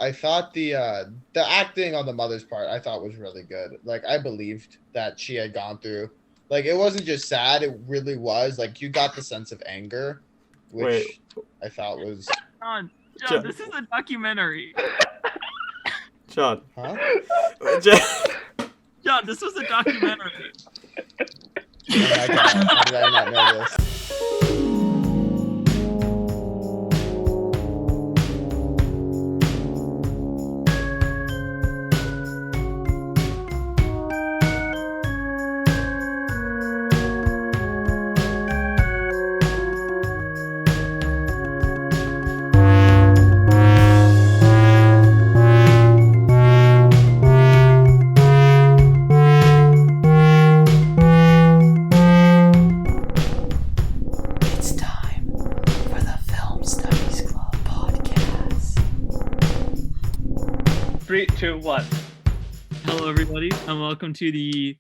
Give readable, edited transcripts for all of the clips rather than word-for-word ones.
I thought the acting on the mother's part I thought was really good. Like I believed that she had gone through. Like it wasn't just sad; it really was. Like you got the sense of anger, which I thought was. John, this is a documentary. John. Huh? John, this was a documentary. Oh my god! How did I not know this? It's time for the Film Studies Club podcast. 3, 2, 1. Hello, everybody, and welcome to the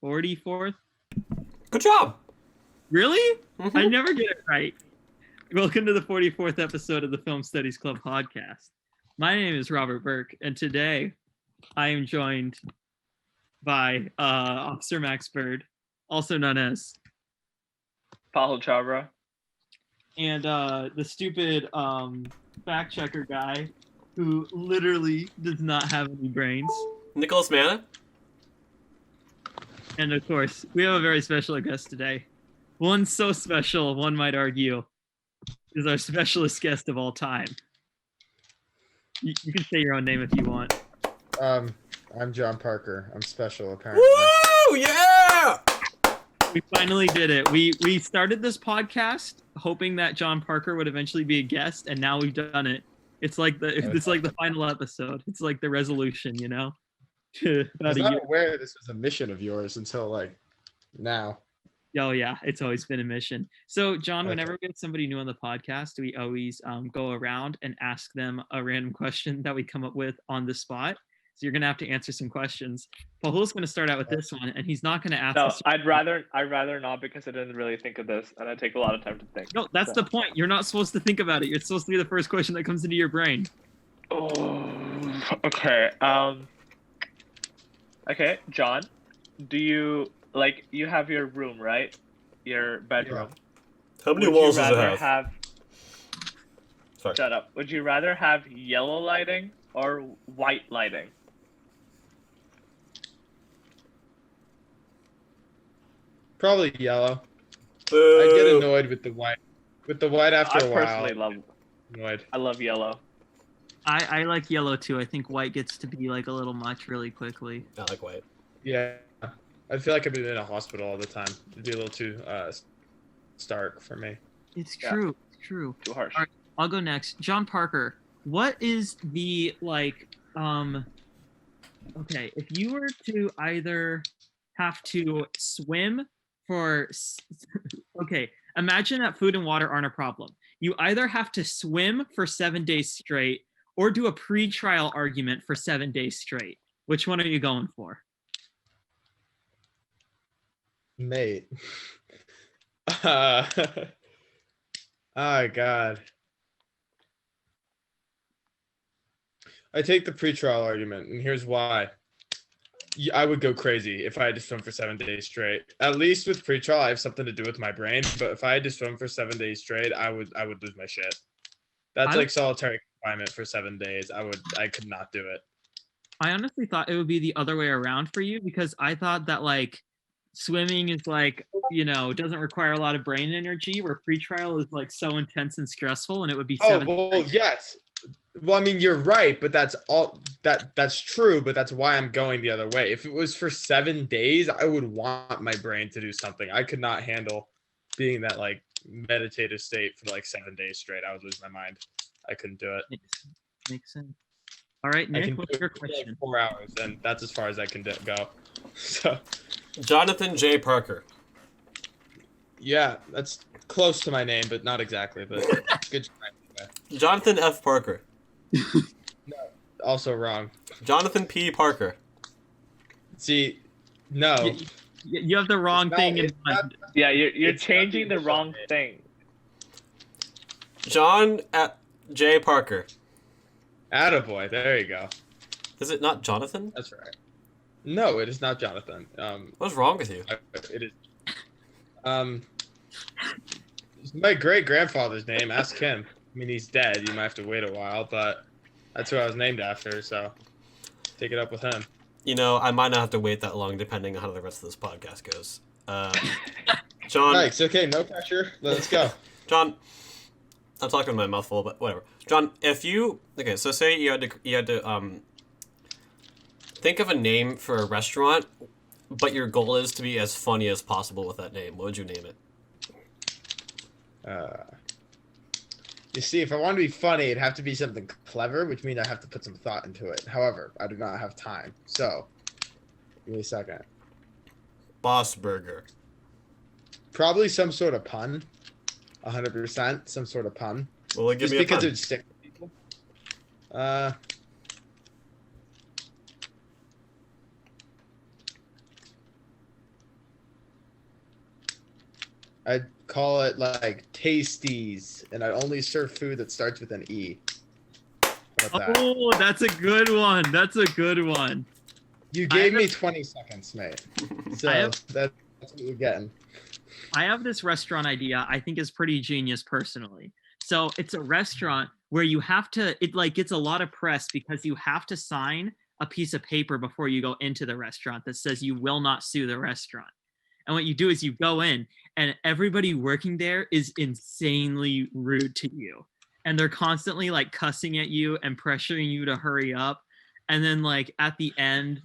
44th. Good job. Really? Mm-hmm. I never get it right. Welcome to the 44th episode of the Film Studies Club podcast. My name is Robert Burke, and today I am joined by Officer Max Bird, also known as, Pahal Chabra. and the stupid fact checker guy who literally does not have any brains. Nicholas Manna. And of course, we have a very special guest today. One so special, one might argue, is our specialist guest of all time. You can say your own name if you want. I'm John Parker. I'm special, apparently. Woo! Yeah! We finally did it. We started this podcast hoping that John Parker would eventually be a guest, and now we've done it. It's like the final episode. It's like the resolution, you know? I was not aware this was a mission of yours until like now. Oh yeah, it's always been a mission. So John, whenever we get somebody new on the podcast, we always go around and ask them a random question that we come up with on the spot. So you're gonna have to answer some questions. Pahul's gonna start out with this one, and he's not gonna ask. No, us- I'd rather not because I didn't really think of this, and I take a lot of time to think. No, that's the point. You're not supposed to think about it. It's supposed to be the first question that comes into your brain. Oh, okay. Okay, John, do you you have your room, right? Your bedroom. How many Would walls you does it rather have? Sorry. Shut up. Would you rather have yellow lighting or white lighting? Probably yellow. Boo. I get annoyed with the white. With the white after I a while. personally love. Annoyed. I love yellow. I like yellow too. I think white gets to be like a little much really quickly. I like white. Yeah. I feel like I've been in a hospital all the time. It'd be a little too stark for me. It's Yeah. true. It's true. Too harsh. All right. I'll go next. John Parker, what is the okay, if you were to either have to swim for okay, imagine that food and water aren't a problem. You either have to swim for 7 days straight or do a pre-trial argument for 7 days straight. Which one are you going for? Mate. Oh god. I take the pretrial argument, and here's why. I would go crazy if I had to swim for 7 days straight. At least with pretrial, I have something to do with my brain. But if I had to swim for 7 days straight, I would lose my shit. That's like solitary confinement for 7 days. I could not do it. I honestly thought it would be the other way around for you because I thought that swimming is doesn't require a lot of brain energy, where pretrial is so intense and stressful, and it would be 7 days. Yes. Well, I mean, you're right, but that's true, but that's why I'm going the other way. If it was for 7 days, I would want my brain to do something. I could not handle being in that meditative state for 7 days straight. I would lose my mind. I couldn't do it. Makes sense. All right, I Nick, can what's do your it for question? 4 hours, and that's as far as I can go. So, Jonathan J. Parker. yeah, that's close to my name, but not exactly. But good try. Jonathan F. Parker. Also wrong. Jonathan P. Parker. See, no. You have the wrong It's thing not- in it's mind. not- Yeah, you're It's changing the not the wrong initial thing. John J. Parker. Attaboy. There you go. Is it not Jonathan? That's right. No, it is not Jonathan. What's wrong with you? It is. It's my great grandfather's name. Ask him. I mean, he's dead. You might have to wait a while, but that's who I was named after. So take it up with him. You know, I might not have to wait that long depending on how the rest of this podcast goes. John. Thanks. Okay, no pressure. Let's go. John, I'm talking with my mouth full, but whatever. John, so say you had to think of a name for a restaurant, but your goal is to be as funny as possible with that name. What would you name it? You see, if I want to be funny, it'd have to be something clever, which means I have to put some thought into it. However, I do not have time. So, give me a second. Boss Burger. Probably some sort of pun. 100%. Some sort of pun. Well, give Just me a because pun. it would stick with people. I'd call it like Tasties, and I'd only serve food that starts with an E. How about that? Oh, that's a good one. That's a good one. You gave me 20 seconds, mate. So that's what you're getting. I have this restaurant idea I think is pretty genius personally. So it's a restaurant where you have to, it like gets a lot of press because you have to sign a piece of paper before you go into the restaurant that says you will not sue the restaurant. And what you do is you go in and everybody working there is insanely rude to you. And they're constantly like cussing at you and pressuring you to hurry up. And then like at the end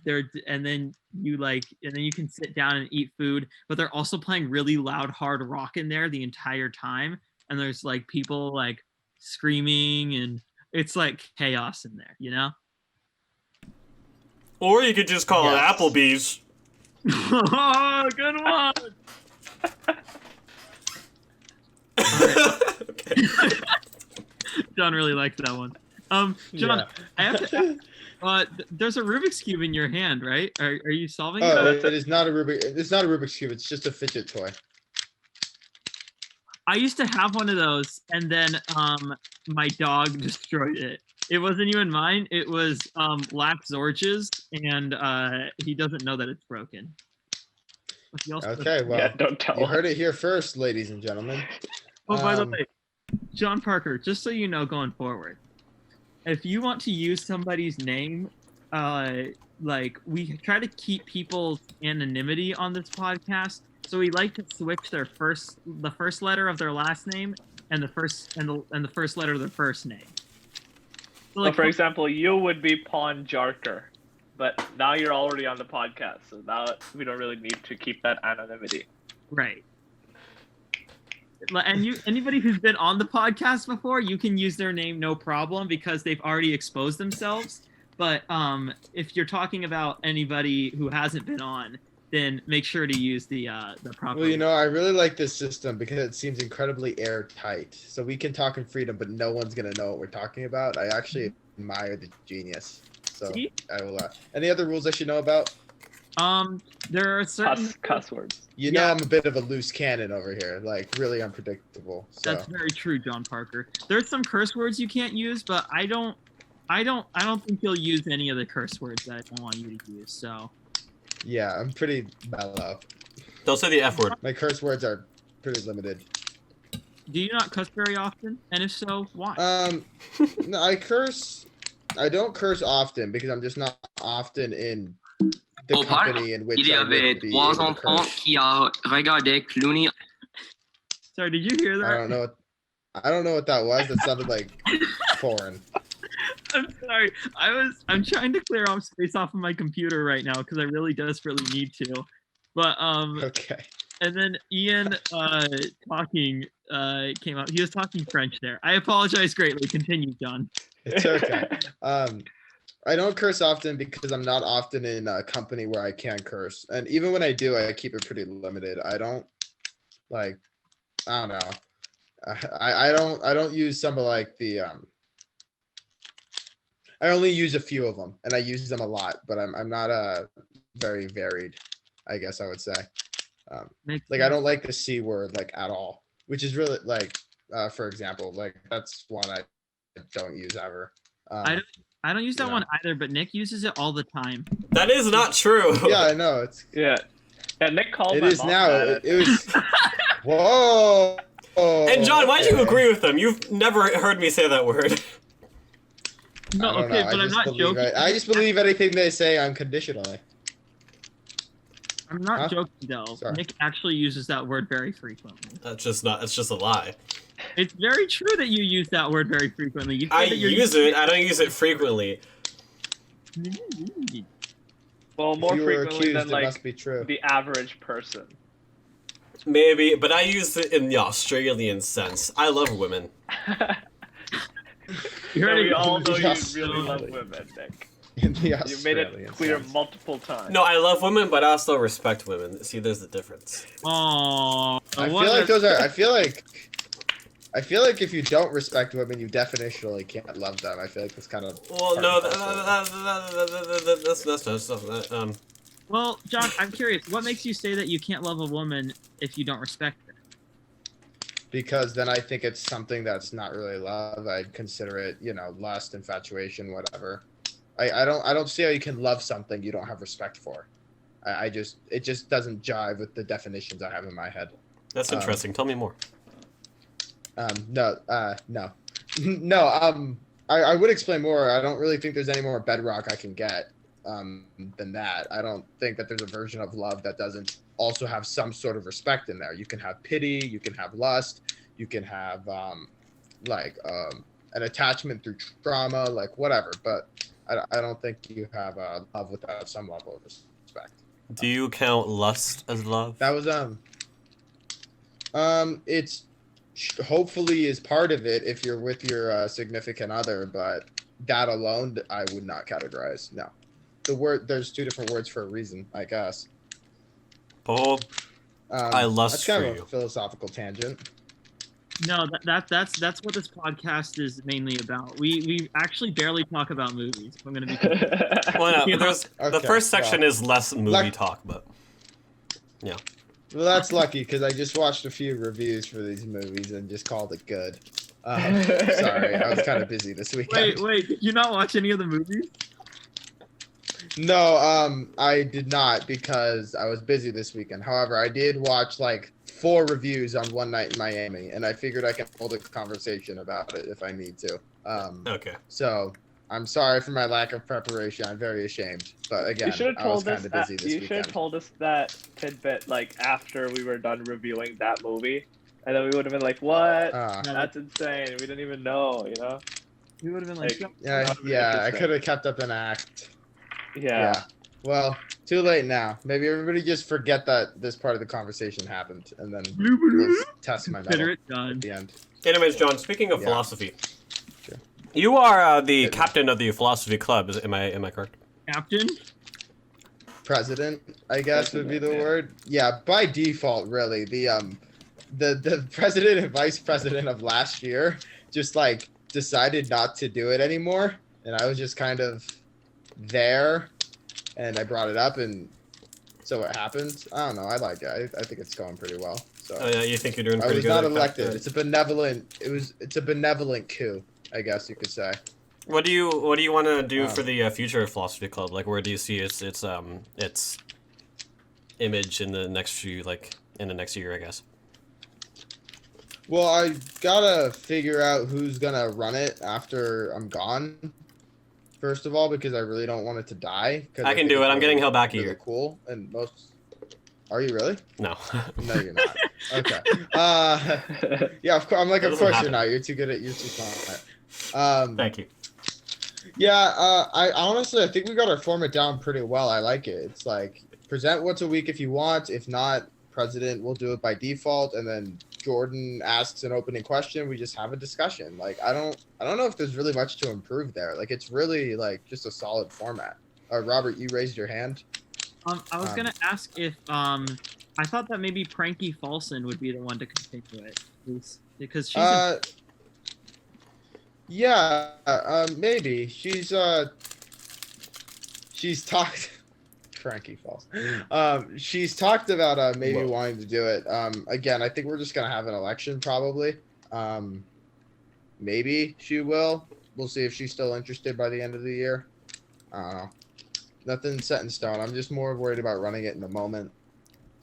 and then you can sit down and eat food, but they're also playing really loud hard rock in there the entire time. And there's like people like screaming and it's like chaos in there, you know? Or you could just call Yes. it Applebee's. Oh, good one. Okay. John really liked that one. John, Yeah. I have to there's a Rubik's Cube in your hand, right? Are you solving Oh, it? it is not a Rubik. It's not a Rubik's Cube. It's just a fidget toy. I used to have one of those, and then my dog destroyed it. It wasn't even mine. It was Lax Zorge's, and he doesn't know that it's broken. But he also Okay, well, Yeah, don't tell you him. heard it here first, ladies and gentlemen. Oh, by the Um, way, John Parker, just so you know going forward, if you want to use somebody's name, like we try to keep people's anonymity on this podcast, so we like to switch the first letter of their last name and the first letter of their first name. So, So for example, you would be Pawn Jarker, but now you're already on the podcast, so now we don't really need to keep that anonymity. right. And anybody who's been on the podcast before, you can use their name no problem because they've already exposed themselves. But if you're talking about anybody who hasn't been on, then make sure to use the proper. Well, you know, I really like this system because it seems incredibly airtight. So we can talk in freedom, but no one's gonna know what we're talking about. I actually admire the genius. So See? I will. Any other rules I should know about? There are certain. Cuss words. You know, Yeah. I'm a bit of a loose cannon over here, like really unpredictable. So That's very true, John Parker. There's some curse words you can't use, but I don't think you'll use any of the curse words that I don't want you to use. So. yeah, I'm pretty mellow. Don't say the F word. My curse words are pretty limited. Do you not cuss very often? And if so, why? No, I curse. I don't curse often because I'm just not often in the Au parc, company in which il y I avait would be trois able to enfants curse. qui regardaient Clooney. Sorry, did you hear that? I don't know what that was. That sounded like foreign. I'm sorry. I'm trying to clear off space off of my computer right now because I really desperately need to. But Okay. and then Ian talking came up. He was talking French there. I apologize greatly. Continue, John. It's okay. I don't curse often because I'm not often in a company where I can curse. And even when I do, I keep it pretty limited. I don't like, I don't know. I don't use some of like the, I only use a few of them and I use them a lot, but I'm not very varied, I guess I would say. Makes Like I sense. don't like the C word like at all, which is really like, for example, like that's one I don't use ever. I don't use that Yeah. one either, but Nick uses it all the time. That is not true. Yeah, I know. Yeah. Yeah, Nick called It my is mom now. that. It was. Whoa. And John, why do you Okay. agree with them? You've never heard me say that word. No, I don't okay, know. but I'm not joking. I just believe anything they say unconditionally. I'm not Huh? joking though. Sorry. Nick actually uses that word very frequently. That's just not. It's just a lie. It's very true that you use that word very frequently. You say I that you're use it. I don't use it frequently. Well, If more you were frequently accused, than it like must be true. the average person. Maybe, but I use it in the Australian sense. I love women. You Yeah, heard we it. all know you Yes. really love women, Nick. In the You made it Australian clear sense. multiple times. No, I love women, but I also respect women. See, there's the difference. Aww. I feel like those are. I feel like if you don't respect women, you definitionally can't love them. I feel like that's kind of. Well, part no, and parcel. that's Well, John, I'm curious. What makes you say that you can't love a woman if you don't respect her? Because then I think it's something that's not really love. I'd consider it, lust, infatuation, whatever. I don't see how you can love something you don't have respect for. It just doesn't jive with the definitions I have in my head. That's interesting. Tell me more. No. No. I would explain more. I don't really think there's any more bedrock I can get than that. I don't think that there's a version of love that doesn't also have some sort of respect in there. You can have pity, you can have lust, you can have an attachment through trauma, like whatever. But I don't think you have love without some level of respect. Do you count lust as love? That was it's hopefully is part of it if you're with your significant other, but that alone I would not categorize. No, there's two different words for a reason, I guess. Paul, I lust that's kind for of you. a philosophical tangent. No, that's what this podcast is mainly about. We actually barely talk about movies. I'm gonna be. Well, no, Yeah. the Okay, first section is less movie Luck- talk, but Well, that's lucky because I just watched a few reviews for these movies and just called it good. Sorry, I was kind of busy this weekend. Wait, did you not watch any of the movies? No, I did not because I was busy this weekend. However, I did watch like 4 reviews on one night in Miami, and I figured I can hold a conversation about it if I need to. okay. So I'm sorry for my lack of preparation. I'm very ashamed. But again, You should have I was told us kind of that. busy this You should have weekend. told us that tidbit like after we were done reviewing that movie, and then we would have been like, "What? That's insane. We didn't even know." We would have been like, Like, Yeah, That would be yeah, I interesting. could have kept up an act. Yeah. Well, too late now. Maybe everybody just forget that this part of the conversation happened, and then we'll test my consider metal it done. at the end. Anyways, John, speaking of Yeah. philosophy, Sure. you are the Hit me. captain of the philosophy club. Am I correct? Captain. President, I guess would be the President, yeah. word. Yeah, by default, really. The president and vice president of last year just like decided not to do it anymore, and I was just kind of there, and I brought it up, and so it happened. I don't know. I like it. I think it's going pretty well. So Oh, yeah, you think you're doing I pretty was good? not at elected. captain? It's a benevolent. It's a benevolent coup, I guess you could say. What do you want to do Um, for the future of philosophy club? Like, where do you see its image in the next year, I guess? Well, I gotta figure out who's gonna run it after I'm gone. First of all, because I really don't want it to die. 'Cause I can think do it. it's I'm getting held back a really year. Cool, and most. Are you really? No. No, you're not. Okay. Yeah, of course. I'm like, That of doesn't course happen. you're not. You're too good at. You're too smart. Thank you. Yeah. I honestly, I think we got our format down pretty well. I like it. It's like present once a week if you want. If not, president will do it by default, and then Jordan asks an opening question. We just have a discussion. Like I don't know if there's really much to improve there. Like it's really like just a solid format. Robert, you raised your hand. I was gonna ask if I thought that maybe Pranky Falson would be the one to continue it, because she's Yeah, maybe she's talked. Cranky Falls. She's talked about maybe Whoa. wanting to do it. Again, I think we're just gonna have an election probably. Maybe she will. we'll see if she's still interested by the end of the year. I don't know. Nothing set in stone. I'm just more worried about running it in the moment.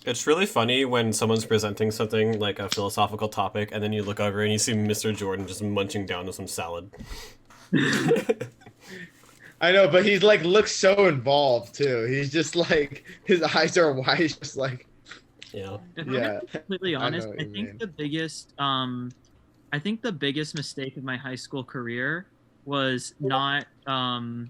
It's really funny when someone's presenting something like a philosophical topic, and then you look over and you see Mr. Jordan just munching down to some salad. I know, but he's like looks so involved too. He's just like his eyes are wide, he's just like Yeah. If I'm Yeah, gonna be completely I know honest, what I you think mean. I think the biggest mistake of my high school career was not like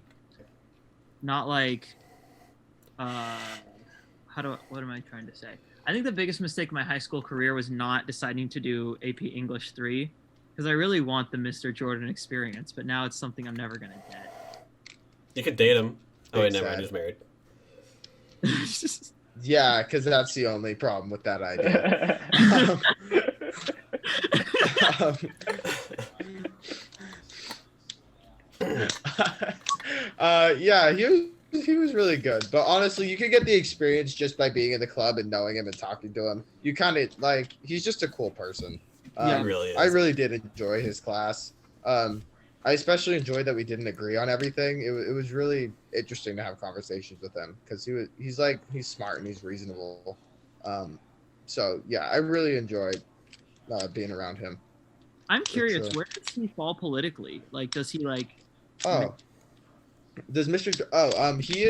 what am I trying to say? I think the biggest mistake of my high school career was not deciding to do AP English 3 because I really want the Mr. Jordan experience, but now it's something I'm never gonna get. You could date him. Oh wait, never mind. Sad. He's married. Yeah, because that's the only problem with that idea. Yeah, he was really good. But honestly, you could get the experience just by being in the club and knowing him and talking to him. You kind of like he's just a cool person. Yeah, he really is. I really did enjoy his class. I especially enjoyed that we didn't agree on everything. It was really interesting to have conversations with him because he's smart and he's reasonable. So yeah, I really enjoyed being around him. I'm curious, where does he fall politically? Like, does he like? Oh, does Mr. He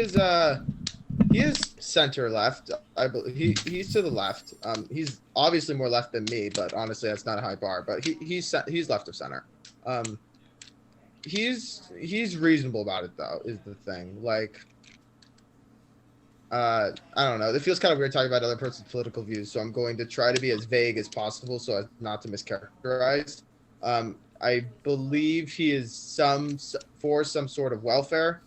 is center left. I believe he's to the left. He's obviously more left than me, but honestly, that's not a high bar. But he's left of center. He's reasonable about it though, is the thing. Like, I don't know. It feels kind of weird talking about other person's political views, so I'm going to try to be as vague as possible so as not to mischaracterize. I believe he is for some sort of welfare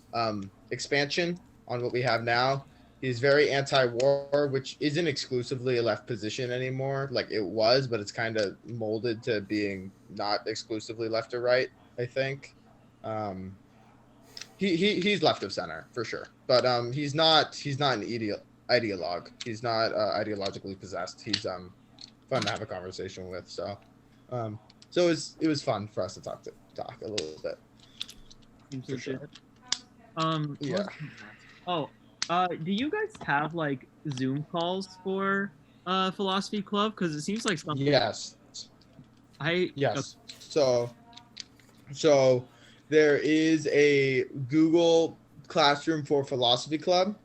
expansion on what we have now. He's very anti-war, which isn't exclusively a left position anymore. Like it was, but it's kind of molded to being not exclusively left or right, I think. He's left of center for sure, but he's not an ideologue. He's not ideologically possessed. He's fun to have a conversation with. So it was fun for us to talk a little bit. For sure. Yeah. Do you guys have like Zoom calls for Philosophy Club? Because it seems like something. Yes. Yes. So there is a Google Classroom for Philosophy Club.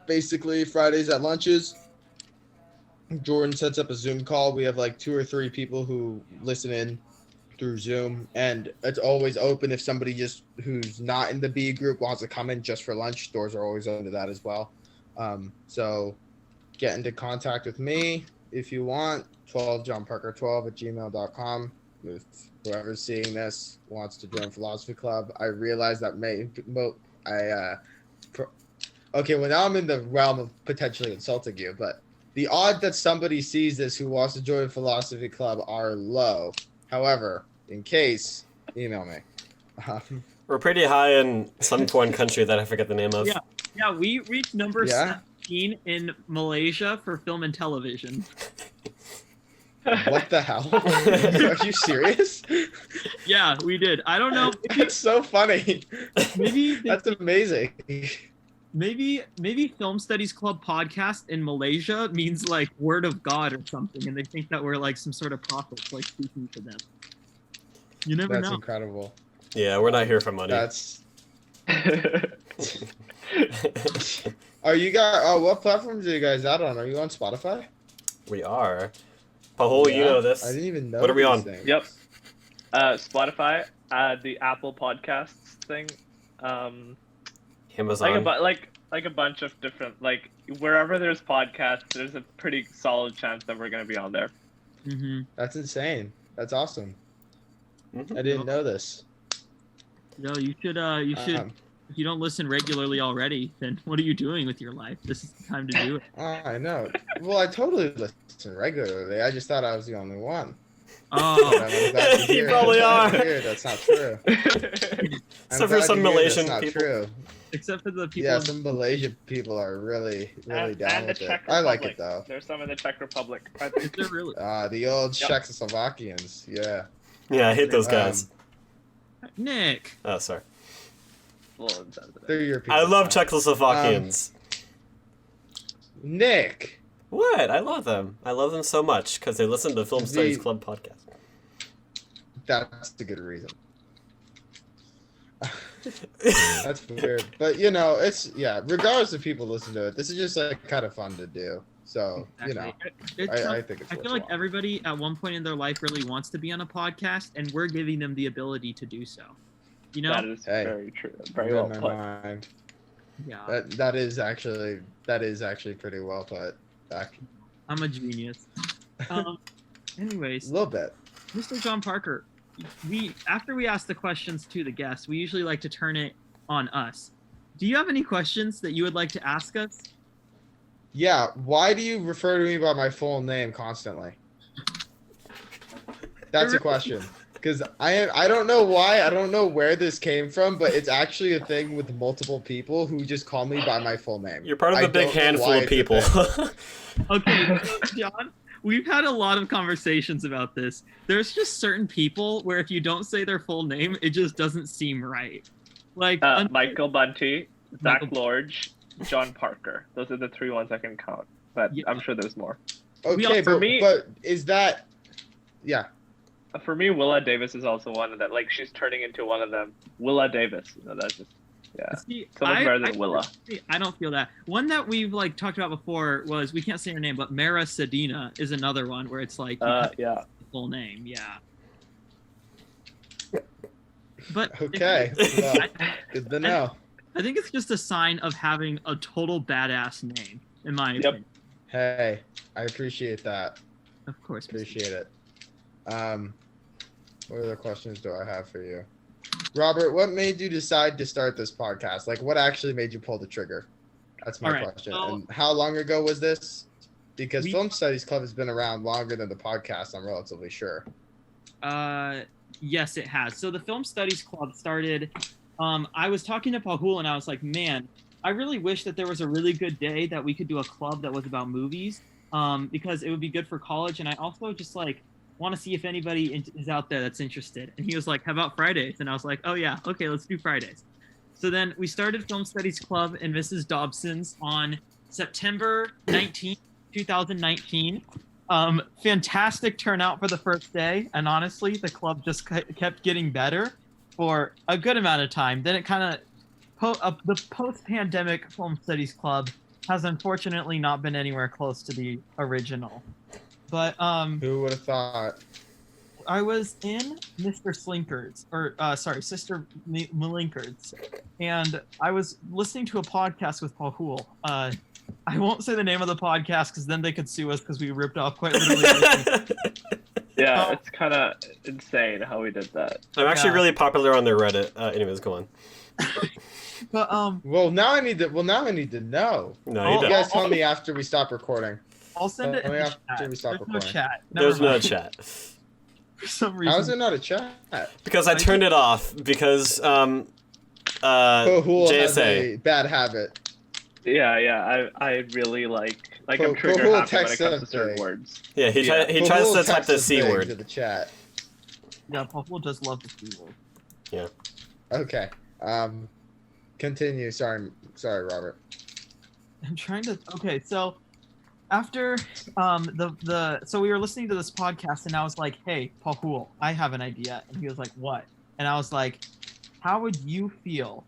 Basically, Fridays at lunches, Jordan sets up a Zoom call. We have like 2 or 3 people who listen in through Zoom, and it's always open if somebody who's not in the B group wants to come in just for lunch. Doors are always open to that as well. So get into contact with me if you want. 12johnparker12@gmail.com. If whoever's seeing this wants to join Philosophy Club, I realize that okay, well now I'm in the realm of potentially insulting you, but the odds that somebody sees this who wants to join Philosophy Club are low. However, in case, email me. We're pretty high in some foreign country that I forget the name of. Yeah, we reached number 17 in Malaysia for film and television. What the hell? Are you serious? Yeah, we did. I don't know. That's so funny. That's amazing. Maybe Film Studies Club podcast in Malaysia means like word of God or something, and they think that we're like some sort of prophets, like speaking to them. You never know. That's incredible. Yeah, we're not here for money. That's. Are you guys? What platforms are you guys out on? Are you on Spotify? We are. Pahul, you know this. I didn't even know. What are we on? Things. Yep. Spotify, the Apple Podcasts thing. Amazon. Like a bunch of different, like wherever there's podcasts, there's a pretty solid chance that we're gonna be on there. Mm-hmm. That's insane. That's awesome. Mm-hmm. I didn't know this. No, you should. If you don't listen regularly already, then what are you doing with your life? This is the time to do it. I know. Well, I totally listen regularly. I just thought I was the only one. Oh, you probably are. That's not true. Except for some Malaysian people. True. Except for the people. Yeah, some Malaysian people are really down with it. I like it though. There's some in the Czech Republic. Is there really? The old Czechoslovakians. Yeah. Yeah, I hate those guys. Nick. Oh, sorry. Well, insensitive. They're European. I love Czechoslovakians. Nick. What? I love them. I love them so much because they listen to the Film Studies Club podcast. That's a good reason. That's weird, but it's regardless if people listen to it, this is just like kind of fun to do. So Exactly. I think it's. I feel like everybody at one point in their life really wants to be on a podcast, and we're giving them the ability to do so. That is very true. Very well put. Mind. Yeah. That is actually pretty well put. Back. I'm a genius. Anyways, A little bit. Mr. John Parker, after we ask the questions to the guests, we usually like to turn it on us. Do you have any questions that you would like to ask us? Yeah. Why do you refer to me by my full name constantly? That's a question. Because I don't know why. I don't know where this came from, but it's actually a thing with multiple people who just call me by my full name. You're part of a big handful of people. Okay, so John, we've had a lot of conversations about this. There's just certain people where if you don't say their full name, it just doesn't seem right. Like Michael Bunty, Zach Lorge, John Parker. Those are the 3 ones I can count, but I'm sure there's more. Okay, but is that... Yeah. For me, Willa Davis is also one that, like, she's turning into one of them. Willa Davis. That's just, See, so much better than Willa. I don't feel that. One that we've, like, talked about before was, we can't say her name, but Mara Sedina is another one where it's like, full name, yeah. But okay, well, good to know. I think it's just a sign of having a total badass name, in my opinion. Hey, I appreciate that. Of course. Appreciate it. What other questions do I have for you? Robert, what made you decide to start this podcast? Like, what actually made you pull the trigger? That's my question. So, and how long ago was this? Because Film Studies Club has been around longer than the podcast, I'm relatively sure. Yes, it has. So the Film Studies Club started, I was talking to Pahul and I was like, man, I really wish that there was a really good day that we could do a club that was about movies, because it would be good for college. And I also just like want to see if anybody is out there that's interested. And he was like, how about Fridays? And I was like, oh yeah, okay, let's do Fridays. So then we started Film Studies Club in Mrs. Dobson's on September 19th, 2019. Fantastic turnout for the first day. And honestly, the club just kept getting better for a good amount of time. Then it kind of, the post-pandemic Film Studies Club has unfortunately not been anywhere close to the original. But who would have thought? I was in Mr. Slinkard's, Sister Malinkard's, and I was listening to a podcast with Pahul. I won't say the name of the podcast because then they could sue us because we ripped off quite literally. Yeah, it's kind of insane how we did that. I'm actually really popular on their Reddit. Anyways, go on. But Well, now I need to know. No, you guys tell me after we stop recording. I'll send it in the chat. There's no chat. There's no chat. For some reason. How is there not a chat? Because I turned it off because Pahul has a bad habit. Yeah, I really like I'm trigger happy when it comes to certain words. Yeah, he tries to type the C word. To the chat. Yeah, Pahul does love the C word. Yeah. Okay. Continue. Sorry, Robert. I'm trying to. Okay, so after so we were listening to this podcast and I was like, hey, Pahul, I have an idea. And he was like, what? And I was like, how would you feel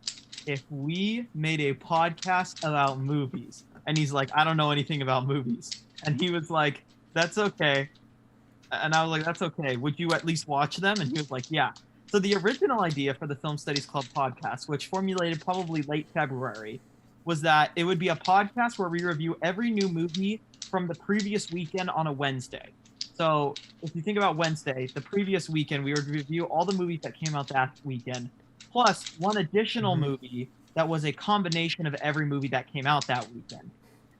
if we made a podcast about movies? And he's like, I don't know anything about movies. And he was like, that's okay. And I was like, that's okay. Would you at least watch them? And he was like, yeah. So the original idea for the Film Studies Club podcast, which formulated probably late February, was that it would be a podcast where we review every new movie from the previous weekend on a Wednesday. So if you think about Wednesday, the previous weekend, we would review all the movies that came out that weekend, plus one additional movie that was a combination of every movie that came out that weekend.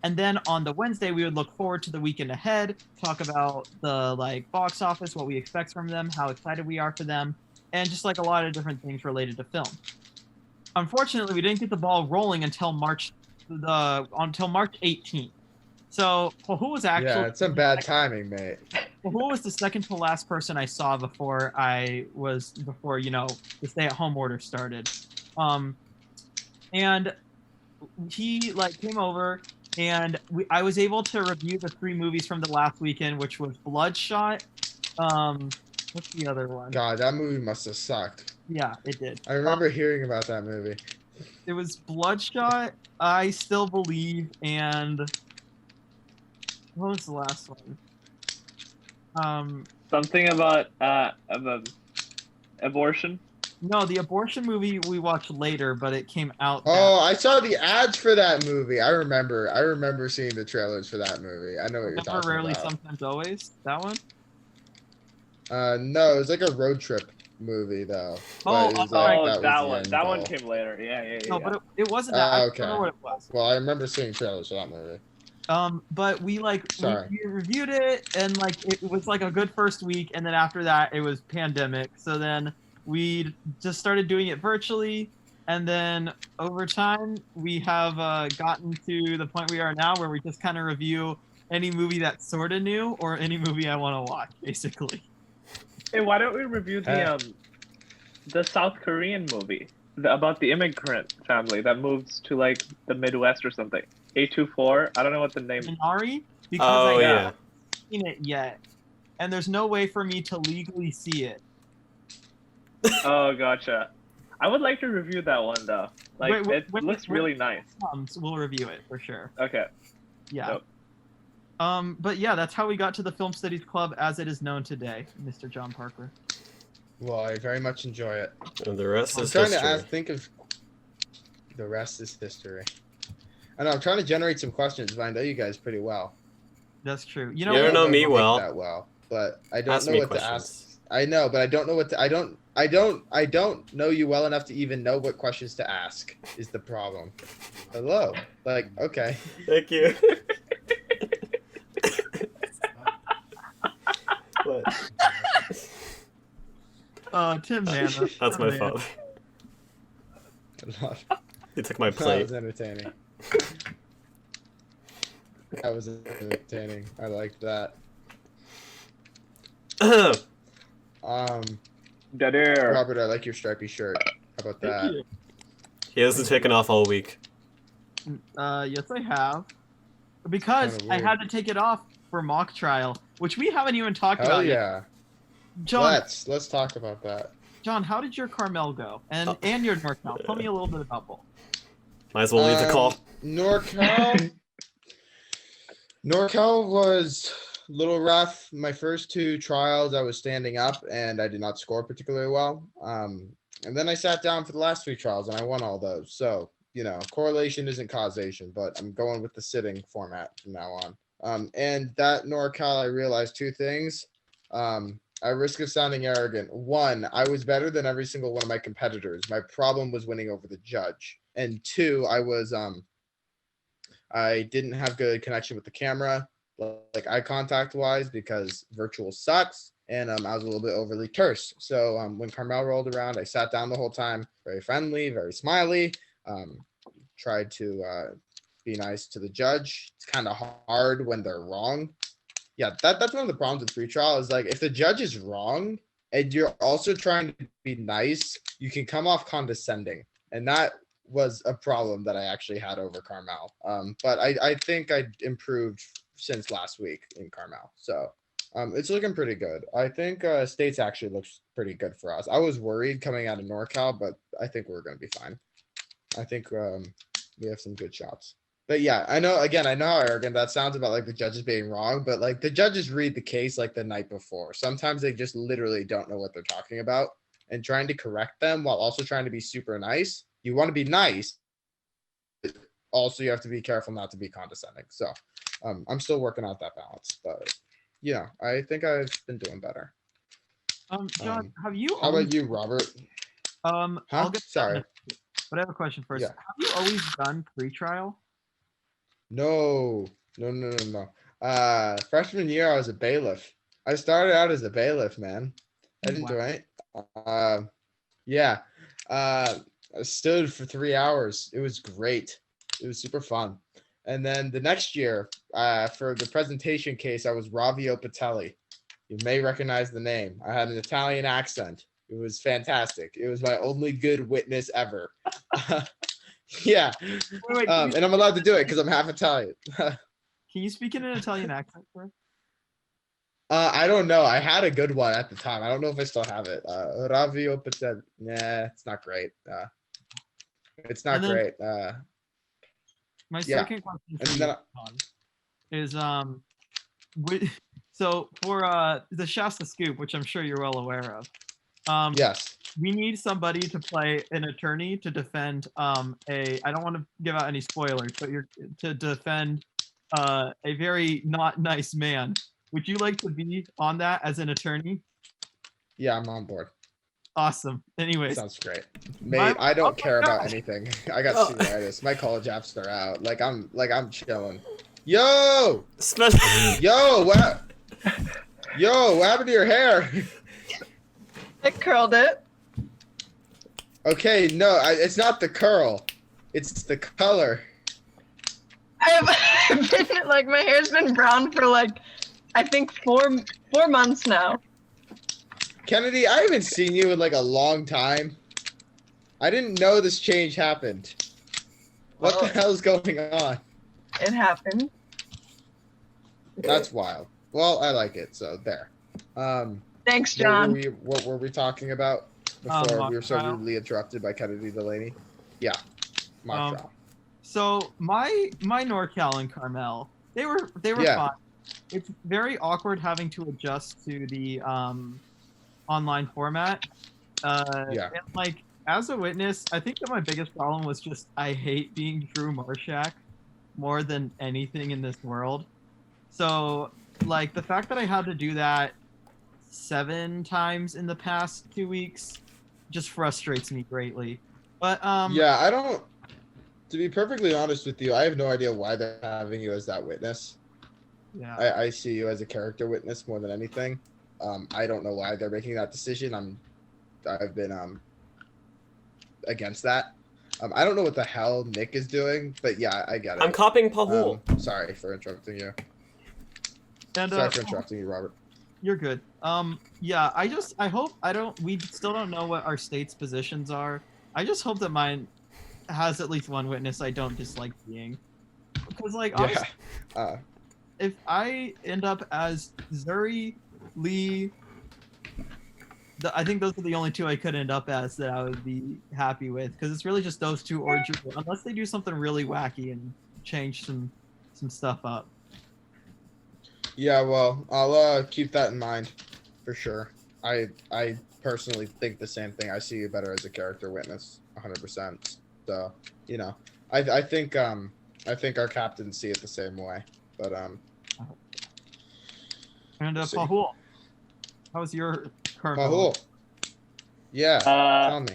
And then on the Wednesday, we would look forward to the weekend ahead, talk about the box office, what we expect from them, how excited we are for them, and just a lot of different things related to film. Unfortunately, we didn't get the ball rolling until March 18th. So Pahul was actually... Yeah, it's some bad timing, mate. who was the second to last person I saw before the stay-at-home order started. And he like came over, and I was able to review the 3 movies from the last weekend, which was Bloodshot. What's the other one? God, that movie must have sucked. Yeah, it did. I remember hearing about that movie. It was Bloodshot, I Still Believe, and what was the last one? Something about abortion. No, the abortion movie we watched later, but it came out. Oh, I saw the ads for that movie. I remember seeing the trailers for that movie. I know what you're Never, talking Rarely, about. Sometimes, Always. That one. No, it was like a road trip movie though. Oh, But it was right. was that the one. end That one goal. came later. Yeah. No, but it wasn't that. I don't Okay. remember what it was. Well, I remember seeing trailers for that movie. But we Sorry. we reviewed it, and like it was like a good first week, and then after that it was pandemic. So then we just started doing it virtually, and then over time we have gotten to the point we are now, where we just kind of review any movie that's sort of new or any movie I want to watch, basically. Hey, why don't we review the South Korean movie about the immigrant family that moves to like the Midwest or something? A24. I don't know what the name. Minari, because Oh I yeah. haven't seen it yet, and there's no way for me to legally see it. Oh, gotcha. I would like to review that one though. Like Wait, it when- looks when- really nice. So we'll review it for sure. Okay. Yeah. Dope. But yeah, that's how we got to the Film Studies Club as it is known today, Mr. John Parker. Well, I very much enjoy it. And the rest I'm is trying history. to think of the rest is history. I know I'm trying to generate some questions, but I know you guys pretty well. That's true. You You know, don't I know don't me Mike well. that well, but I don't Ask know me what to questions. ask. I know, but I don't know what to, I don't know you well enough to even know what questions to ask is the problem. Hello. Like, okay. Thank you. What? Tim Nana. That's my fault. He took my That plate. was entertaining. That was entertaining. I liked that. Dead air. Robert, I like your stripy shirt. How about that? He hasn't taken off all week. Yes, I have. Because Kinda I weird. had to take it off for mock trial, which we haven't even talked Hell about yet. yeah. John, Let's talk about that. John, how did your Carmel go? And your NorCal? Tell me a little bit about both. Might as well leave the call. NorCal. NorCal was a little rough. My first 2 trials, I was standing up and I did not score particularly well. And then I sat down for the last 3 trials and I won all those. So, correlation isn't causation, but I'm going with the sitting format from now on. And that NorCal, I realized 2 things. At risk of sounding arrogant, 1, I was better than every single one of my competitors. My problem was winning over the judge. And 2, I didn't have good connection with the camera, like eye contact wise, because virtual sucks. And I was a little bit overly terse. So when Carmel rolled around, I sat down the whole time, very friendly, very smiley. Tried to be nice to the judge. It's kind of hard when they're wrong. Yeah, that's one of the problems with free trial is like if the judge is wrong and you're also trying to be nice, you can come off condescending. And that was a problem that I actually had over Carmel. But I think I improved since last week in Carmel. So it's looking pretty good. I think States actually looks pretty good for us. I was worried coming out of NorCal, but I think we're going to be fine. I think we have some good shots. But yeah, I know how arrogant that sounds about like the judges being wrong, but like the judges read the case like the night before. Sometimes they just literally don't know what they're talking about, and trying to correct them while also trying to be super nice. You want to be nice. Also, you have to be careful not to be condescending. So I'm still working out that balance, but yeah, I think I've been doing better. John, have you? How about you, Robert? I'll get Sorry. But I have a question first. Yeah. Have you always done pre-trial? No. Freshman year, I was a bailiff. I started out as a bailiff, man. I didn't do it. Yeah. I stood for 3 hours. It was great. It was super fun. And then the next year, for the presentation case, I was Ravio Patelli. You may recognize the name. I had an Italian accent. It was fantastic. It was my only good witness ever. Yeah. Wait, And I'm allowed to do it because I'm half Italian. can you speak in an Italian accent for us? I don't know. I had a good one at the time. I don't know if I still have it. Ravio Patel. Nah, it's not great. It's not And then- great. My Yeah. second question And for then you is so for the Shasta Scoop, which I'm sure you're well aware of. yes. We need somebody to play an attorney to defend I don't want to give out any spoilers, but you're to defend a very not nice man. Would you like to be on that as an attorney? Yeah, I'm on board. Awesome. Anyways, Sounds great. Mate, I don't care about gosh. anything. I got Oh. senioritis. My college apps are out. Like I'm chilling. Yo! Especially Yo, what? Yo, what happened to your hair? I curled it. Okay, no, it's not the curl. It's the color. I've been like my hair's been brown for like I think four months now. Kennedy, I haven't seen you in like a long time. I didn't know this change happened. What the Well- hell is going on? It happened. That's wild. Well, I like it, so there. Thanks, John. What were we talking about before mock we were so trial. rudely interrupted by Kennedy Delaney? Yeah. Mock trial. so my NorCal and Carmel, they were Yeah. fine. It's very awkward having to adjust to the online format. Yeah. And like as a witness, I think that my biggest problem was just I hate being Drew Marshak more than anything in this world. So like the fact that I had to do that 7 times in the past 2 weeks just frustrates me greatly. But Yeah, I don't. To be perfectly honest with you, I have no idea why they're having you as that witness. yeah. I see you as a character witness more than anything. I don't know why they're making that decision. I've been against that. I don't know what the hell Nick is doing, but yeah, I get it. I'm copying Pahul. Sorry for interrupting you. And Sorry for interrupting you, Robert. you're good. Yeah, I hope we still don't know what our state's positions are. I just hope that mine has at least one witness I don't dislike being. Because like honestly, Yeah. if I end up as Zuri, Lee, I think those are the only 2 I could end up as that I would be happy with. Because it's really just those 2 or Drew, unless they do something really wacky and change some stuff up. Yeah, well, I'll keep that in mind for sure. I personally think the same thing. I see you better as a character witness, 100%. So, you know, I think our captains see it the same way. But And See. Pahul, how was your current? Pahul. Yeah, tell me.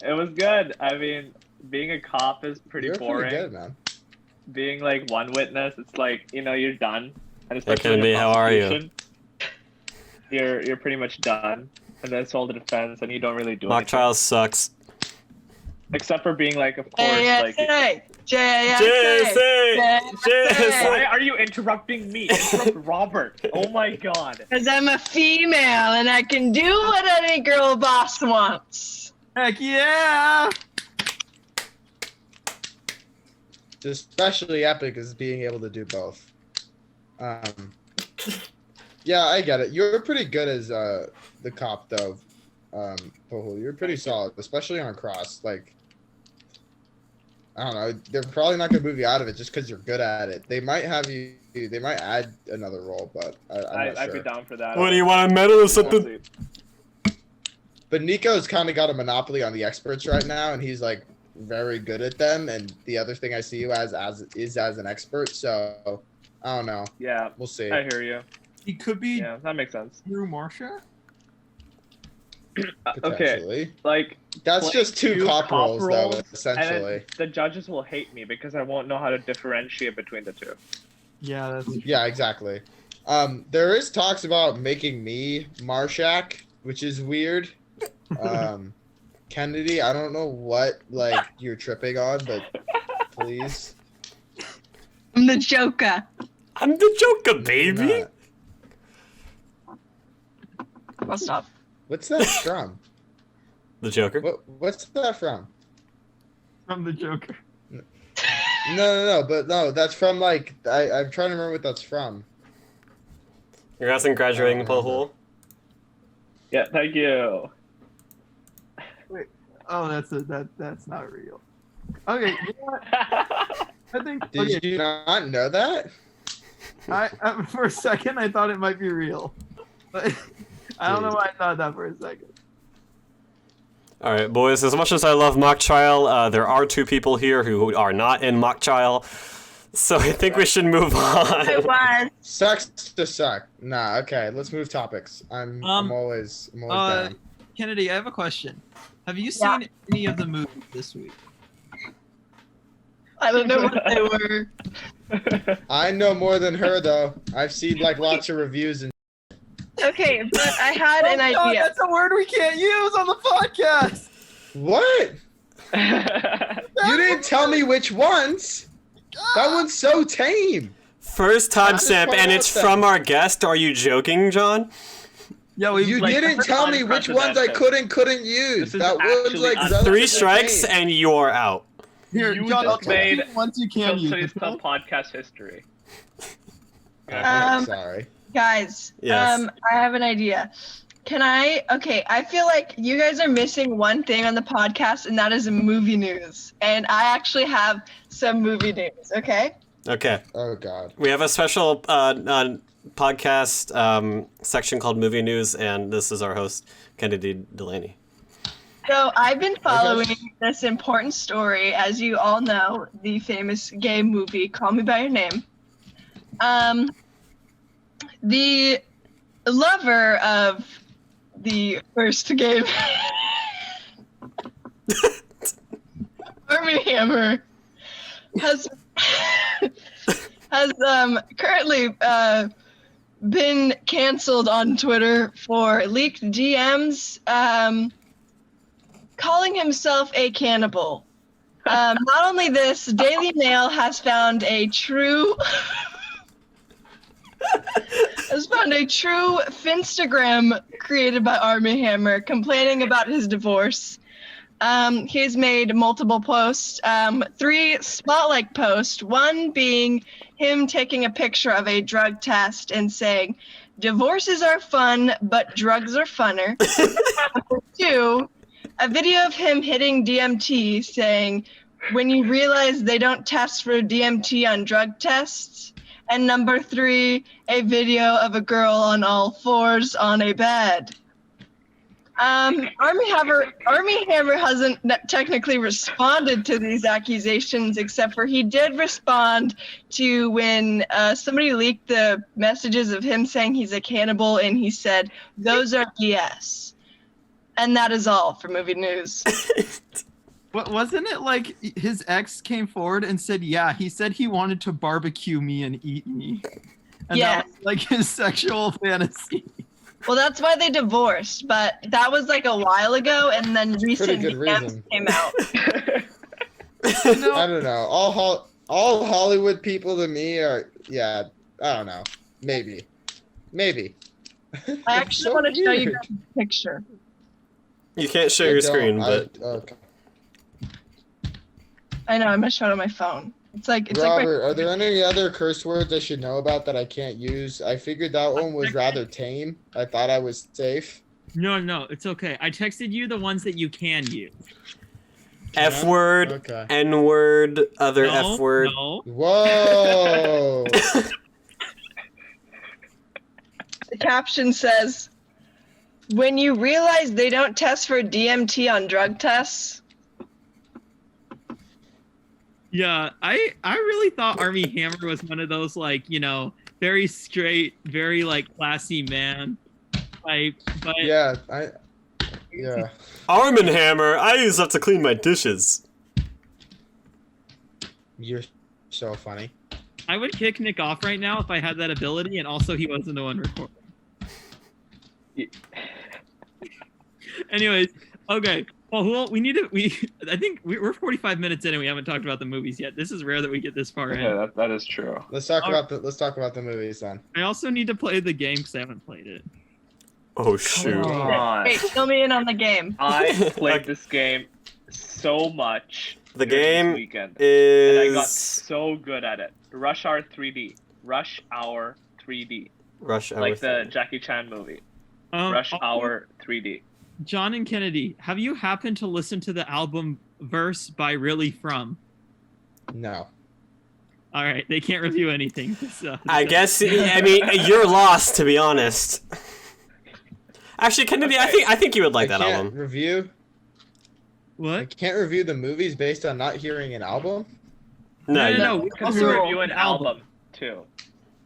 It was good. I mean, being a cop is pretty You're boring. pretty good, man. Being like one witness, it's like you're done. And Hey, especially in Kennedy, a how are you? prosecution, You're pretty much done, and then it's all the defense, and you don't really do Mock anything. trials sucks. Except for being like, of course, like. JSA! Why are you interrupting me? Interrupt Robert. Oh my god. Because I'm a female and I can do what any girl boss wants. Heck yeah! Especially epic is being able to do both. Yeah, I get it. You're pretty good as the cop, though. Pahul. You're pretty solid, especially on cross. Like, I don't know. They're probably not gonna move you out of it just because you're good at it. They might have you. They might add another role, but I'm not I'd sure. be down for that. What do you want, a medal or something? Honestly. But Nico's kind of got a monopoly on the experts right now, and he's like very good at them. And the other thing I see you as an expert. So I don't know. Yeah, We'll see. I hear you. He could be Yeah, that makes sense. Drew Marshak. Okay, Potentially. like That's Playing just two two cop cop roles, though. roles, and Essentially. then the judges will hate me because I won't know how to differentiate between the two. Yeah, that's Yeah, exactly. There is talks about making me Marshak, which is weird. Kennedy, I don't know what like you're tripping on, but please. I'm the Joker. I'm the Joker, baby! Not. I'll stop. What's that from? The Joker. What's that from? From the Joker. No, but no, that's from like I'm trying to remember what that's from. You're asking graduating I don't poll. Yeah, thank you. Wait. Oh, that's not real. Okay. You know what? I think. Did you not know that? For a second, I thought it might be real, but I don't know why I thought that for a second. All right, boys. As much as I love mock trial, there are two people here who are not in mock trial, so I think we should move I on. was. Sucks to suck. Nah, okay, let's move topics. I'm always down. Kennedy, I have a question. Have you seen any of the movies this week? I don't know what they were. I know more than her though. I've seen like lots of reviews and. Okay, but I had an God, idea. that's a word we can't use on the podcast. What? You didn't tell me which ones. That one's so tame. First time simp, quite and it's awesome. from our guest. Are you joking, John? Yeah, You like, didn't tell me which ones I couldn't use. This is That was actually like un- relatively 3 strikes, tame. and you're out. Here, You John, just made once you can use Cities it. Club podcast history. Sorry. Guys, Yes. I have an idea. I feel like you guys are missing one thing on the podcast, and that is movie news. And I actually have some movie news, okay? Okay. Oh God. We have a special podcast section called Movie News, and this is our host, Kennedy Delaney. So I've been following this important story, as you all know, the famous gay movie Call Me by Your Name. The lover of the first gay Army Hammer has currently been canceled on Twitter for leaked DMs calling himself a cannibal. Not only this, Daily Mail has found a true Finstagram created by Army Hammer complaining about his divorce. He's made multiple posts, 3 spotlight posts, one being him taking a picture of a drug test and saying, "Divorces are fun, but drugs are funner." Number 2, a video of him hitting DMT saying, "When you realize they don't test for DMT on drug tests." And number 3, a video of a girl on all 4s on a bed. Army Hammer hasn't technically responded to these accusations, except for he did respond to when somebody leaked the messages of him saying he's a cannibal, and he said, "Those are BS." And that is all for movie news. What wasn't it like his ex came forward and said, yeah, he said he wanted to barbecue me and eat me. And Yeah. that was like his sexual fantasy. Well, that's why they divorced, but that was like a while ago, and then recent good DMs reason. came out. You know, I don't know. All Hollywood people to me are I don't know. Maybe. I actually want to show you guys a picture. You can't share your screen, but okay. I know, I'm gonna show it on my phone. It's like Robert, are there any other curse words I should know about that I can't use? I figured that one was rather tame. I thought I was safe. no, it's okay. I texted you the ones that you can use. F word, Okay. N word, other No, F word. No. Whoa. the caption says, "When you realize they don't test for DMT on drug tests." Yeah, I really thought Army Hammer was one of those, like, very straight, very like classy man type. But Yeah. Arm and Hammer, I use that to clean my dishes. You're so funny. I would kick Nick off right now if I had that ability, and also he wasn't the one recording. Yeah. Anyways, okay. Well, I think we're 45 minutes in and we haven't talked about the movies yet. This is rare that we get this far in. Yeah, that is true. Let's talk about the movies then. I also need to play the game because I haven't played it. Oh shoot. Come on. Wait, fill me in on the game. I played Okay. this game so much. The during this game weekend, is and I got so good at it. Rush Hour 3D. Rush Hour 3D. Rush Hour. Like the 3. Jackie Chan movie. Um, Rush also, Hour 3D. John and Kennedy, have you happened to listen to the album Verse by Really From? No. All right, they can't review anything. I guess. I mean, you're lost, to be honest. Actually, Kennedy, Okay. I think you would like I that can't album. review. I What? can't review the movies based on not hearing an album. No, No, you- no, we Because we also review an album too.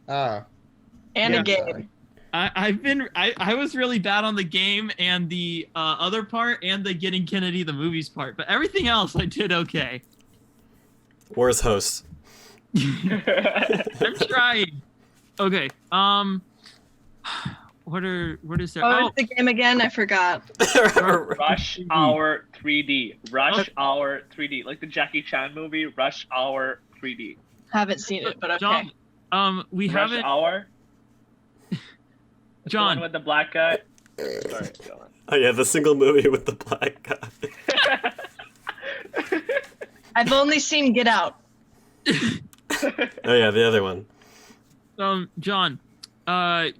Oh. And Yeah. a game. Sorry. I was really bad on the game and the other part and the getting Kennedy the movies part, but everything else I did okay. Where's host? I'm trying. Okay. What is there? Oh, it's the game again? I forgot. Rush Hour 3D. Rush Hour 3D. Like the Jackie Chan movie, Rush Hour 3D. Haven't seen it, but okay. John, we Rush haven't. Hour? It's the John. one with the black guy. Sorry, go on. Oh yeah, the single movie with the black guy. I've only seen Get Out. Oh yeah, the other one. John,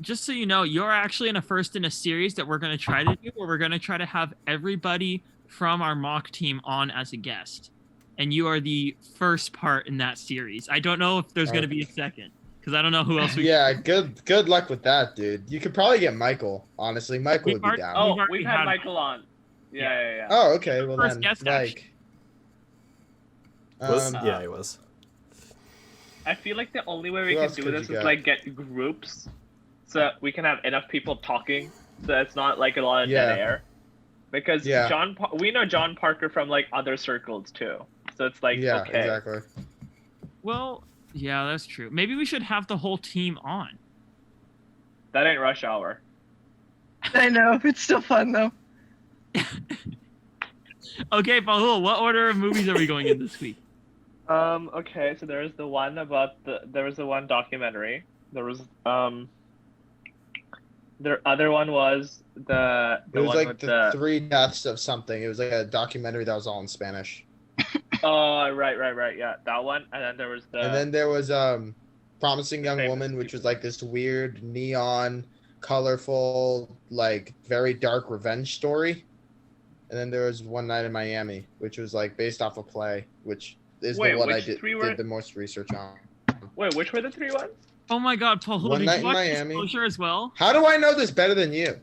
just so you know, you're actually in a first in a series that we're going to try to do, where we're going to try to have everybody from our mock team on as a guest. And you are the first part in that series. I don't know if there's going to be a second, because I don't know who else we Yeah, good luck with that, dude. You could probably get Michael, honestly. Michael would be down. Oh, already we've had had Michael on. Yeah. Oh, okay. Well First then, guest, like, Was um, yeah, he was. I feel like the only way we Who can else do could this you is get? like get groups, so we can have enough people talking, so it's not like a lot of Yeah. dead air. Because Yeah. we know John Parker from like other circles too, so it's like yeah, okay. exactly. Well, yeah, that's true. Maybe we should have the whole team on. That ain't Rush Hour. I know. It's still fun, though. Okay, Bahul, what order of movies are we going in this week? Okay, so there was the one documentary. There was the other one was the It was one like with the 3 deaths of something. It was like a documentary that was all in Spanish. Oh, right, yeah, that one, and then there was the And then there was Promising Young Famous Woman, which people. was like this weird neon, colorful, like very dark revenge story. And then there was One Night in Miami, which was like based off a play, which is Wait, the one I which did three were- the most research on. Wait, which were the 3 ones? Oh my God, Paul, One did Night you in watch Miami. Disclosure as well? How do I know this better than you?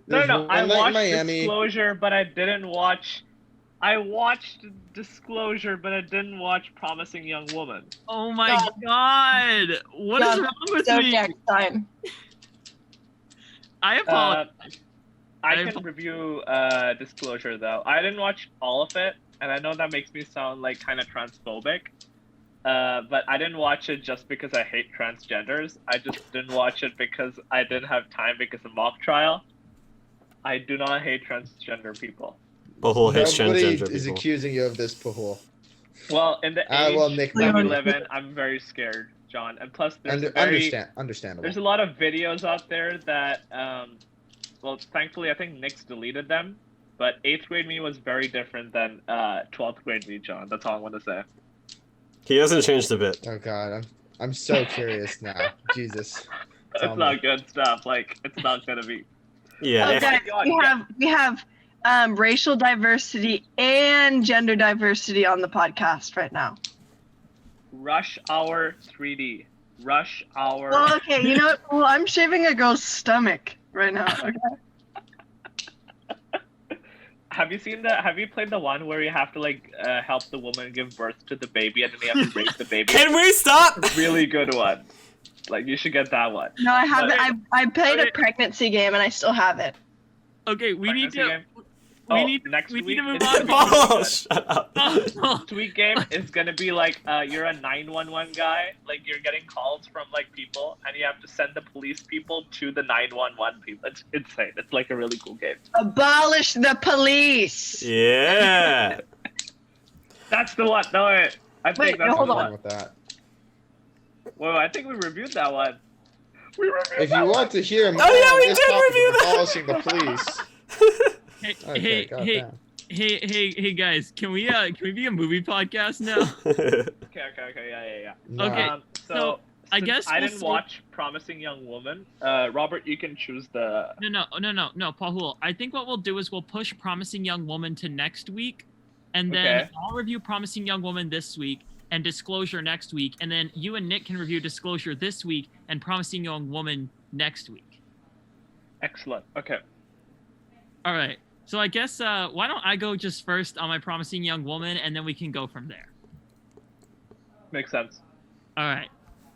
No, There's I One Night in watched Miami. Disclosure, but I didn't watch. I watched Disclosure, but I didn't watch Promising Young Woman. Oh my God. God, what is God, wrong with me? Zodiac sign. I apologize. I I- can review Disclosure though. I didn't watch all of it, and I know that makes me sound like kind of transphobic. But I didn't watch it just because I hate transgenders. I just didn't watch it because I didn't have time because of mock trial. I do not hate transgender people. Bahul hates Nobody transgender is people. accusing you of this, Pahul. Well, in the age Well, Nick, that we maybe- live in, I'm very scared, John. And plus, there's Understandable. there's a lot of videos out there that, well, thankfully, I think Nick's deleted them. But 8th grade me was very different than 12th grade me, John. That's all I want to say. He hasn't changed a bit. Oh God, I'm so curious now. Jesus. It's Tell me. not good stuff. Like, it's not gonna be. Yeah. Oh, if- guys, we have racial diversity and gender diversity on the podcast right now. Rush Hour 3D. Rush Hour. Well, okay, you know what? Well, I'm shaving a girl's stomach right now. Okay. Have you played the one where you have to like help the woman give birth to the baby and then you have to raise the baby? Can we stop? Really good one. Like, you should get that one. No, I haven't. I played a Okay. pregnancy game and I still have it. Okay, we need Pregnancy to. game? We Oh, need. next we need week to move it's on. gonna be Oh, good. shut up. Oh, Sweet game is gonna be like you're a 911 guy, like you're getting calls from like people, and you have to send the police people to the 911 people. It's insane. It's like a really cool game. Abolish the police. Yeah. That's the one. No, I think Wait, that's no, hold the on. Wrong one. with that. Well, I think we reviewed that one. If you want to hear more yeah, on we this did topic review of that. abolishing the police. Okay, goddamn. Hey guys, can we be a movie podcast now? Okay, yeah. No. Okay. So I since guess I we'll didn't see- watch Promising Young Woman. Robert, you can choose the. No, Paul. I think what we'll do is we'll push Promising Young Woman to next week, and then Okay. I'll review Promising Young Woman this week and Disclosure next week, and then you and Nick can review Disclosure this week and Promising Young Woman next week. Excellent. Okay. All right. So I guess why don't I go just first on my Promising Young Woman, and then we can go from there. Makes sense. All right.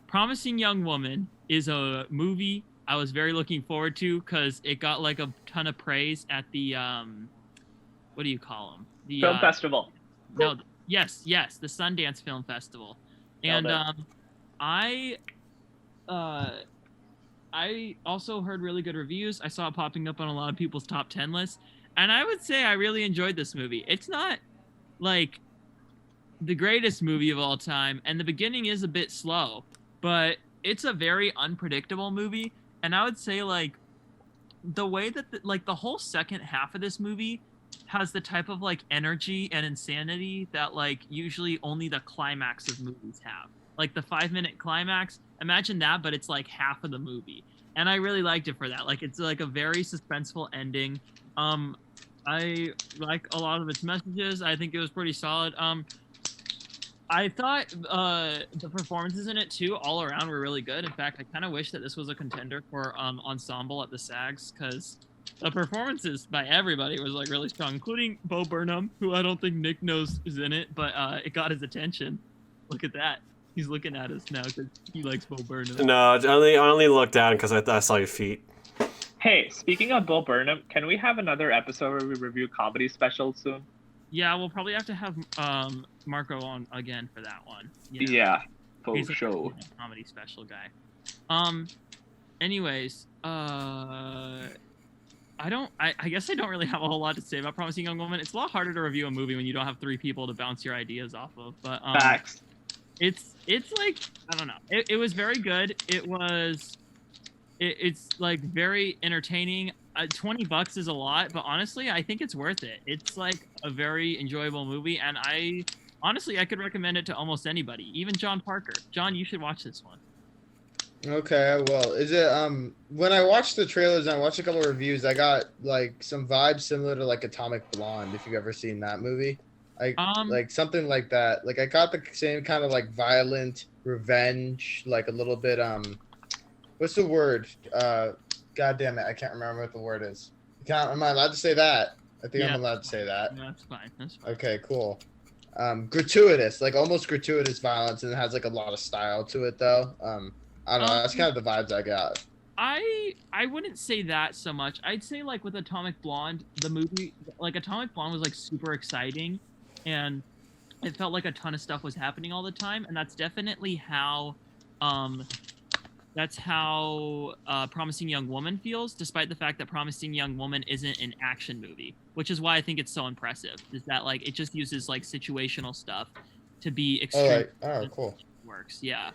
Promising Young Woman is a movie I was very looking forward to because it got like a ton of praise at the what do you call them? The Film festival. No, yes, the Sundance Film Festival, and Nailed I also heard really good reviews. I saw it popping up on a lot of people's top 10 lists, and I would say I really enjoyed this movie. It's not like the greatest movie of all time, and the beginning is a bit slow, but it's a very unpredictable movie, and I would say like the way that the whole second half of this movie has the type of like energy and insanity that like usually only the climax of movies have. Like the 5-minute climax, imagine that, but it's like half of the movie. And I really liked it for that. Like it's like a very suspenseful ending. I like a lot of its messages. I think it was pretty solid. I thought the performances in it too, all around, were really good. In fact, I kind of wish that this was a contender for ensemble at the SAGs, because the performances by everybody was like really strong, including Bo Burnham, who I don't think Nick knows is in it, but it got his attention. Look at that. He's looking at us now because he likes Bo Burnham. No, I only looked down because I saw your feet. Hey, speaking of Bill Burnham, can we have another episode where we review comedy specials soon? Yeah, we'll probably have to have Marco on again for that one. Yeah, for He's a sure. comedy special guy. Anyways, I guess I don't really have a whole lot to say about Promising Young Woman. It's a lot harder to review a movie when you don't have 3 people to bounce your ideas off of. But Facts. it's like, I don't know. It was very good. It's like very entertaining. $20 is a lot, but honestly, I think it's worth it. It's like a very enjoyable movie, and I could recommend it to almost anybody, even John Parker. John, you should watch this one. Okay, I will. Is it when I watched the trailers and I watched a couple of reviews, I got like some vibes similar to like Atomic Blonde, if you've ever seen that movie. Like something like that. Like I got the same kind of like violent revenge, like a little bit what's the word? God damn it, I can't remember what the word is. Am I allowed to say that? I think Yeah. I'm allowed to say that. No, that's fine. That's fine. Okay, cool. Gratuitous, like almost gratuitous violence, and it has like a lot of style to it though. I don't know, that's kind of the vibes I got. I wouldn't say that so much. I'd say like with Atomic Blonde, the movie, like Atomic Blonde was like super exciting, and it felt like a ton of stuff was happening all the time, and that's definitely how Promising Young Woman feels, despite the fact that Promising Young Woman isn't an action movie, which is why I think it's so impressive, is that like it just uses like situational stuff to be extreme. Oh, cool. Works, yeah.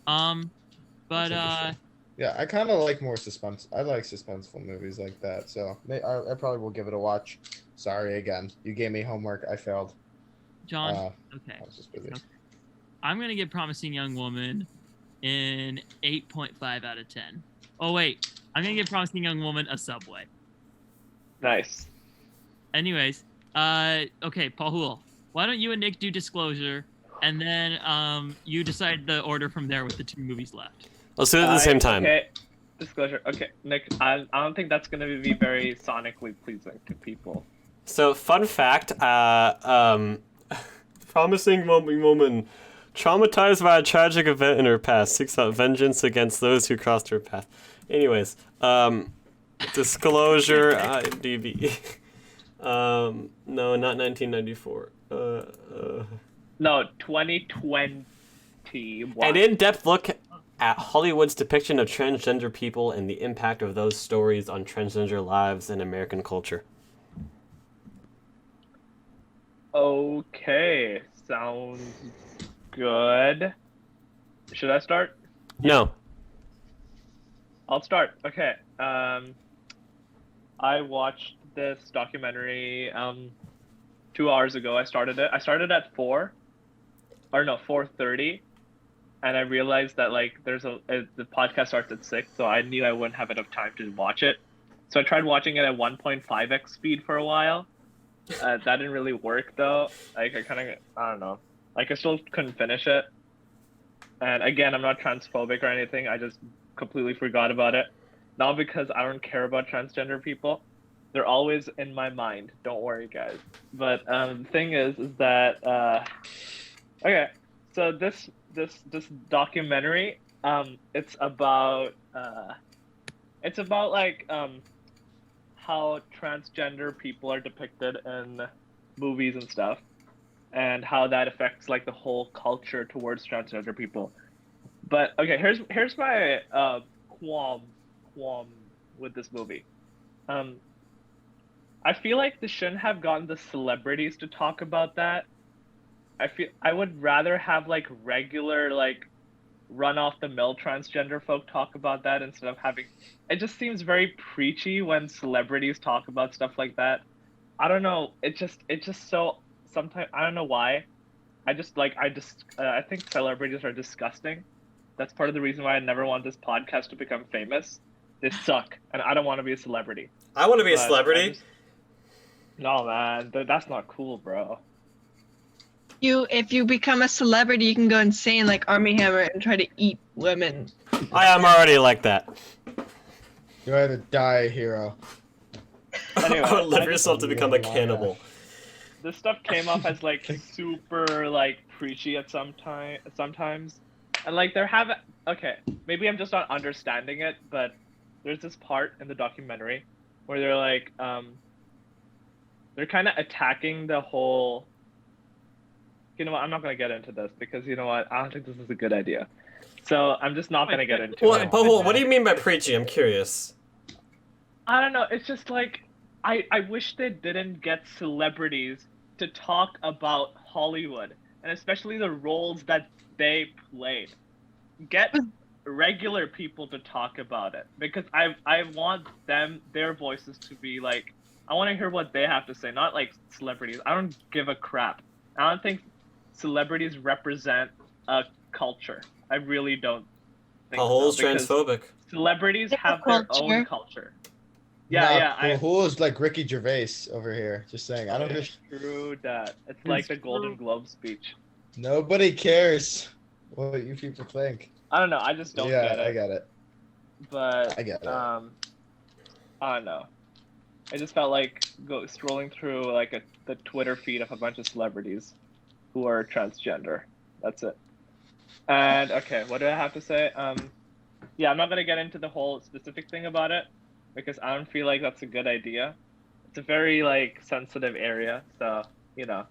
That's interesting. Yeah, I kind of like more suspense. I like suspenseful movies like that, so I probably will give it a watch. Sorry again, you gave me homework. I failed. John, okay. I was just busy. Okay. I'm gonna give Promising Young Woman an 8.5 out of 10. Oh wait, I'm gonna give Promising Young Woman a Subway. Nice. Anyways, okay, Paul Hool, why don't you and Nick do Disclosure, and then you decide the order from there with the 2 movies left. Let's do it at the same time. Okay. Disclosure. Okay, Nick, I don't think that's gonna be very sonically pleasing to people. So, fun fact, Promising Woman, traumatized by a tragic event in her past, seeks out vengeance against those who crossed her path. Anyways, Disclosure, IMDb. No, not 1994. No, 2021. An in-depth look at Hollywood's depiction of transgender people and the impact of those stories on transgender lives and American culture. Okay, sounds good. Should I start? No. I'll start. Okay. I watched this documentary 2 hours ago. I started it. I started at 4:30, and I realized that like the podcast starts at 6, so I knew I wouldn't have enough time to watch it. So I tried watching it at 1.5x speed for a while. That didn't really work though. Like I don't know. Like I still couldn't finish it. And again, I'm not transphobic or anything. I just completely forgot about it. Not because I don't care about transgender people. They're always in my mind. Don't worry, guys. But the thing is that okay. So this documentary, it's about like how transgender people are depicted in movies and stuff, and how that affects like the whole culture towards transgender people. But okay, here's my qualm with this movie. I feel like they shouldn't have gotten the celebrities to talk about that. I would rather have like regular like run off the mill transgender folk talk about that instead of having. It just seems very preachy when celebrities talk about stuff like that. I don't know. It's just so sometimes I don't know why. I think celebrities are disgusting. That's part of the reason why I never want this podcast to become famous. They suck, and I don't want to be a celebrity. I want to be a celebrity. No, man, that's not cool, bro. If you become a celebrity, you can go insane like Army Hammer and try to eat women. I am already like that. You either die a hero. Anyway, I would live yourself to become a cannibal. This stuff came off as like super like preachy at sometimes, and like okay, maybe I'm just not understanding it, but there's this part in the documentary where they're like they're kind of attacking the whole. You know what? I'm not going to get into this because you know what? I don't think this is a good idea. So I'm just not going to get into it. But what do you mean by preachy? I'm curious. I don't know. It's just like I wish they didn't get celebrities to talk about Hollywood and especially the roles that they played. Get regular people to talk about it because I want their voices to be like I want to hear what they have to say, not like celebrities. I don't give a crap. I don't think celebrities represent a culture. I really don't think Pahul's transphobic. Celebrities have their own culture. Yeah. Pahul's like Ricky Gervais over here. Just saying. I don't give. True that. It's like the Golden Globe speech. Nobody cares what you people think. I don't know. I just don't get it. Yeah, I get it. But I get it. I don't know. I just felt like scrolling through like the Twitter feed of a bunch of celebrities who are transgender. That's it. And okay, what do I have to say? Yeah, I'm not gonna get into the whole specific thing about it because I don't feel like that's a good idea. It's a very like sensitive area, so you know.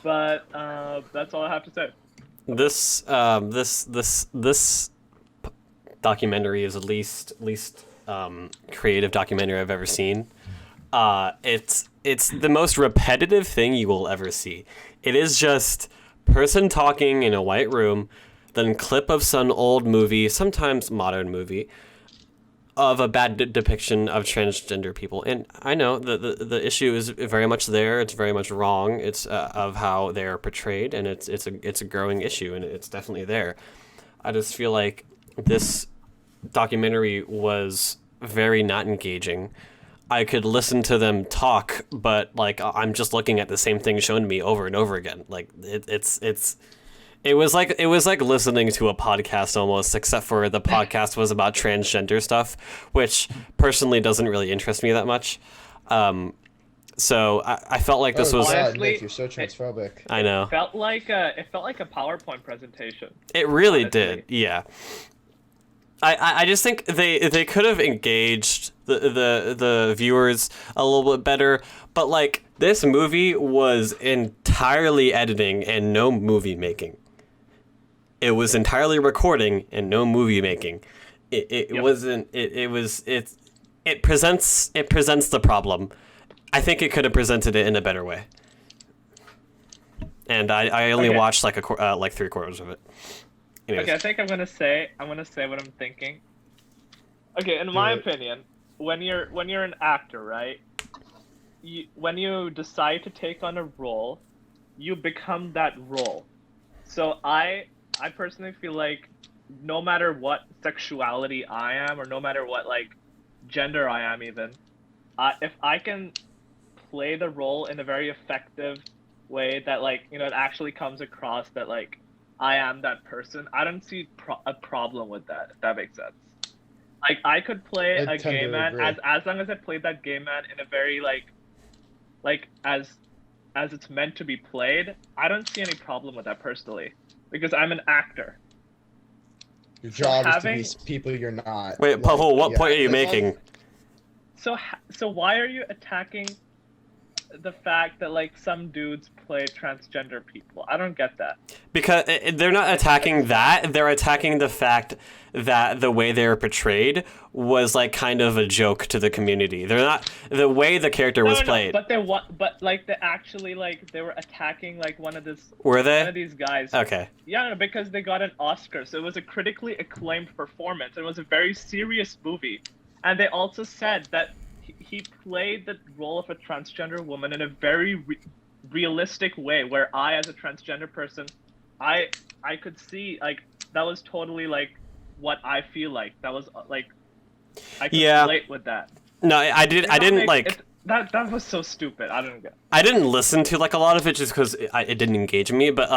But that's all I have to say. This documentary is the least creative documentary I've ever seen. It's the most repetitive thing you will ever see. It is just person talking in a white room, then clip of some old movie, sometimes modern movie, of a bad depiction of transgender people. And I know the issue is very much there. It's very much wrong. It's of how they're portrayed, and it's a growing issue, and it's definitely there. I just feel like this documentary was very not engaging. I could listen to them talk, but like I'm just looking at the same thing shown to me over and over again. Like it was like listening to a podcast almost, except for the podcast was about transgender stuff, which personally doesn't really interest me that much. So I felt like this was. Honestly, Nick, you're so transphobic. I know. It felt like a PowerPoint presentation. It really honestly. did. Yeah. I just think they could have engaged the viewers a little bit better, but like this movie was entirely editing and no movie making. It was entirely recording and no movie making. It presents the problem. I think it could have presented it in a better way. And I only watched like 3/4 of it. Anyways. Okay, I think I'm gonna say what I'm thinking. Okay, in my Do it. opinion, when you're an actor, right? When you decide to take on a role, you become that role. So I personally feel like no matter what sexuality I am, or no matter what like gender I am, even, if I can play the role in a very effective way that like it actually comes across that like I am that person, I don't see a problem with that. If that makes sense. Like I could play I a tend gay to man agree. as long as I played that gay man in a very like as it's meant to be played. I don't see any problem with that personally because I'm an actor. Your So job having- is to be people you're not. Wait, Pavel, what point are you as long- making? So why are you attacking the fact that like some dudes play transgender people? I don't get that. Because they're not attacking that. They're attacking the fact that the way they were portrayed was like kind of a joke to the community. They're not the way the character was played. But they actually like they were attacking like one of Were they? these guys. Okay. Yeah, because they got an Oscar, so it was a critically acclaimed performance. It was a very serious movie, and they also said that he played the role of a transgender woman in a very realistic way, where I, as a transgender person, I could see like that was totally like what I feel like. That was like I could relate with that. No, I didn't like. That was so stupid. I don't get. I didn't listen to like a lot of it just because it didn't engage me. But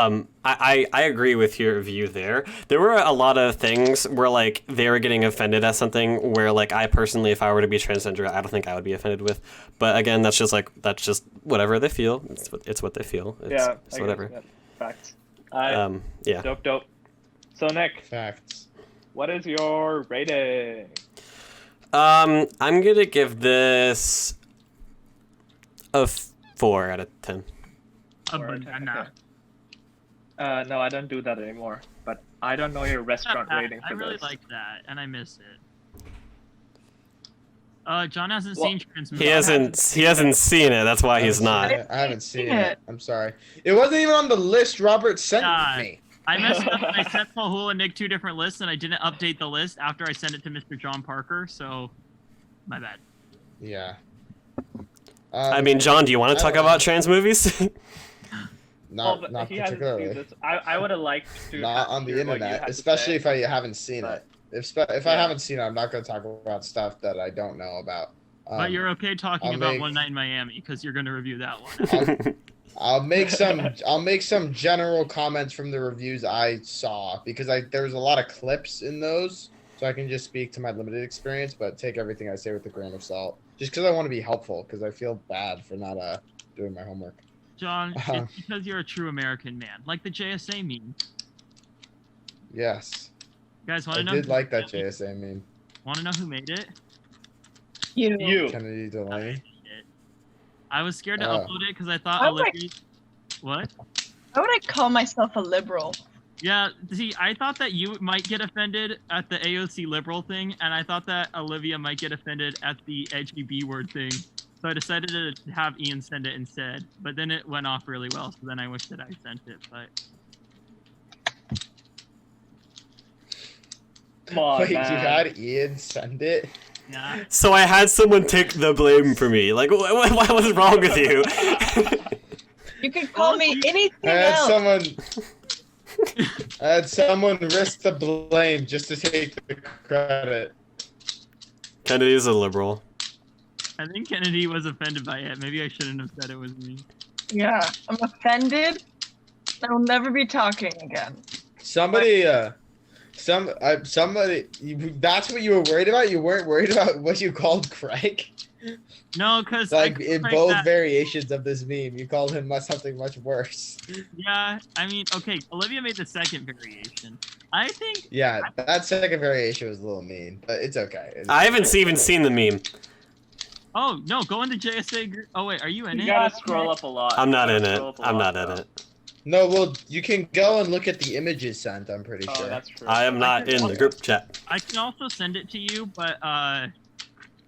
I agree with your view there. There were a lot of things where like they were getting offended at something where like I personally, if I were to be transgender, I don't think I would be offended with. But again, that's just whatever they feel. It's what they feel. It's whatever. Guess, yeah. Facts. Yeah. Dope. So Nick, Facts. what is your rating? I'm gonna give this a 4 out of 10. A Or a 10, banana. okay. No, I don't do that anymore. But I don't know your restaurant rating for I really this. like that, and I miss it. John hasn't Well, seen Transmission. He hasn't seen it. That's why he's not. I haven't seen it. I'm sorry. It wasn't even on the list Robert sent me. I messed up. I sent Pahul and Nick 2 different lists, and I didn't update the list after I sent it to Mr. John Parker. So, my bad. Yeah. I mean, John, do you want to talk about trans movies? Not he hasn't seen particularly. this. I would have liked to. Not on the internet, especially if I haven't seen it. If I haven't seen it, I'm not going to talk about stuff that I don't know about. But you're okay talking I'll about make- One Night in Miami because you're going to review that one. I'll make some general comments from the reviews I saw because there was a lot of clips in those, so I can just speak to my limited experience, but take everything I say with a grain of salt. Just because I want to be helpful, because I feel bad for not doing my homework. John, it's because you're a true American man, like the JSA meme. Yes, You guys want I to know? did like that JSA meme. Want to know who made it? You. Kennedy Delaney. I was scared to Oh. upload it because I thought I was like- Olivia. What? Why would I call myself a liberal? Yeah, see, I thought that you might get offended at the AOC liberal thing, and I thought that Olivia might get offended at the edgy B word thing. So I decided to have Ian send it instead. But then it went off really well, so then I wish that I sent it. But Come on, Wait, you man. had Ian send it? yeah, So I had someone take the blame for me. Like, what was wrong with you? You could call me anything I had else. someone risk the blame just to take the credit. Kennedy's a liberal. I think Kennedy was offended by it. Maybe I shouldn't have said it was me. Yeah, I'm offended. I will never be talking again. Somebody, somebody. That's what you were worried about. You weren't worried about what you called Craig. No, because Like in both variations of this meme, you called him something much worse. Yeah, I mean, okay, Olivia made the second variation. I think. Yeah, that second variation was a little mean, but it's okay. I haven't even seen the meme. Oh no, go in the JSA group. Oh wait, are you in You it? gotta scroll up a lot. I'm not You in gotta it. scroll up a I'm lot, not in bro. it. No, well, you can go and look at the images sent. I'm pretty Oh, sure. that's true. I am not in the group chat. I can also send it to you, but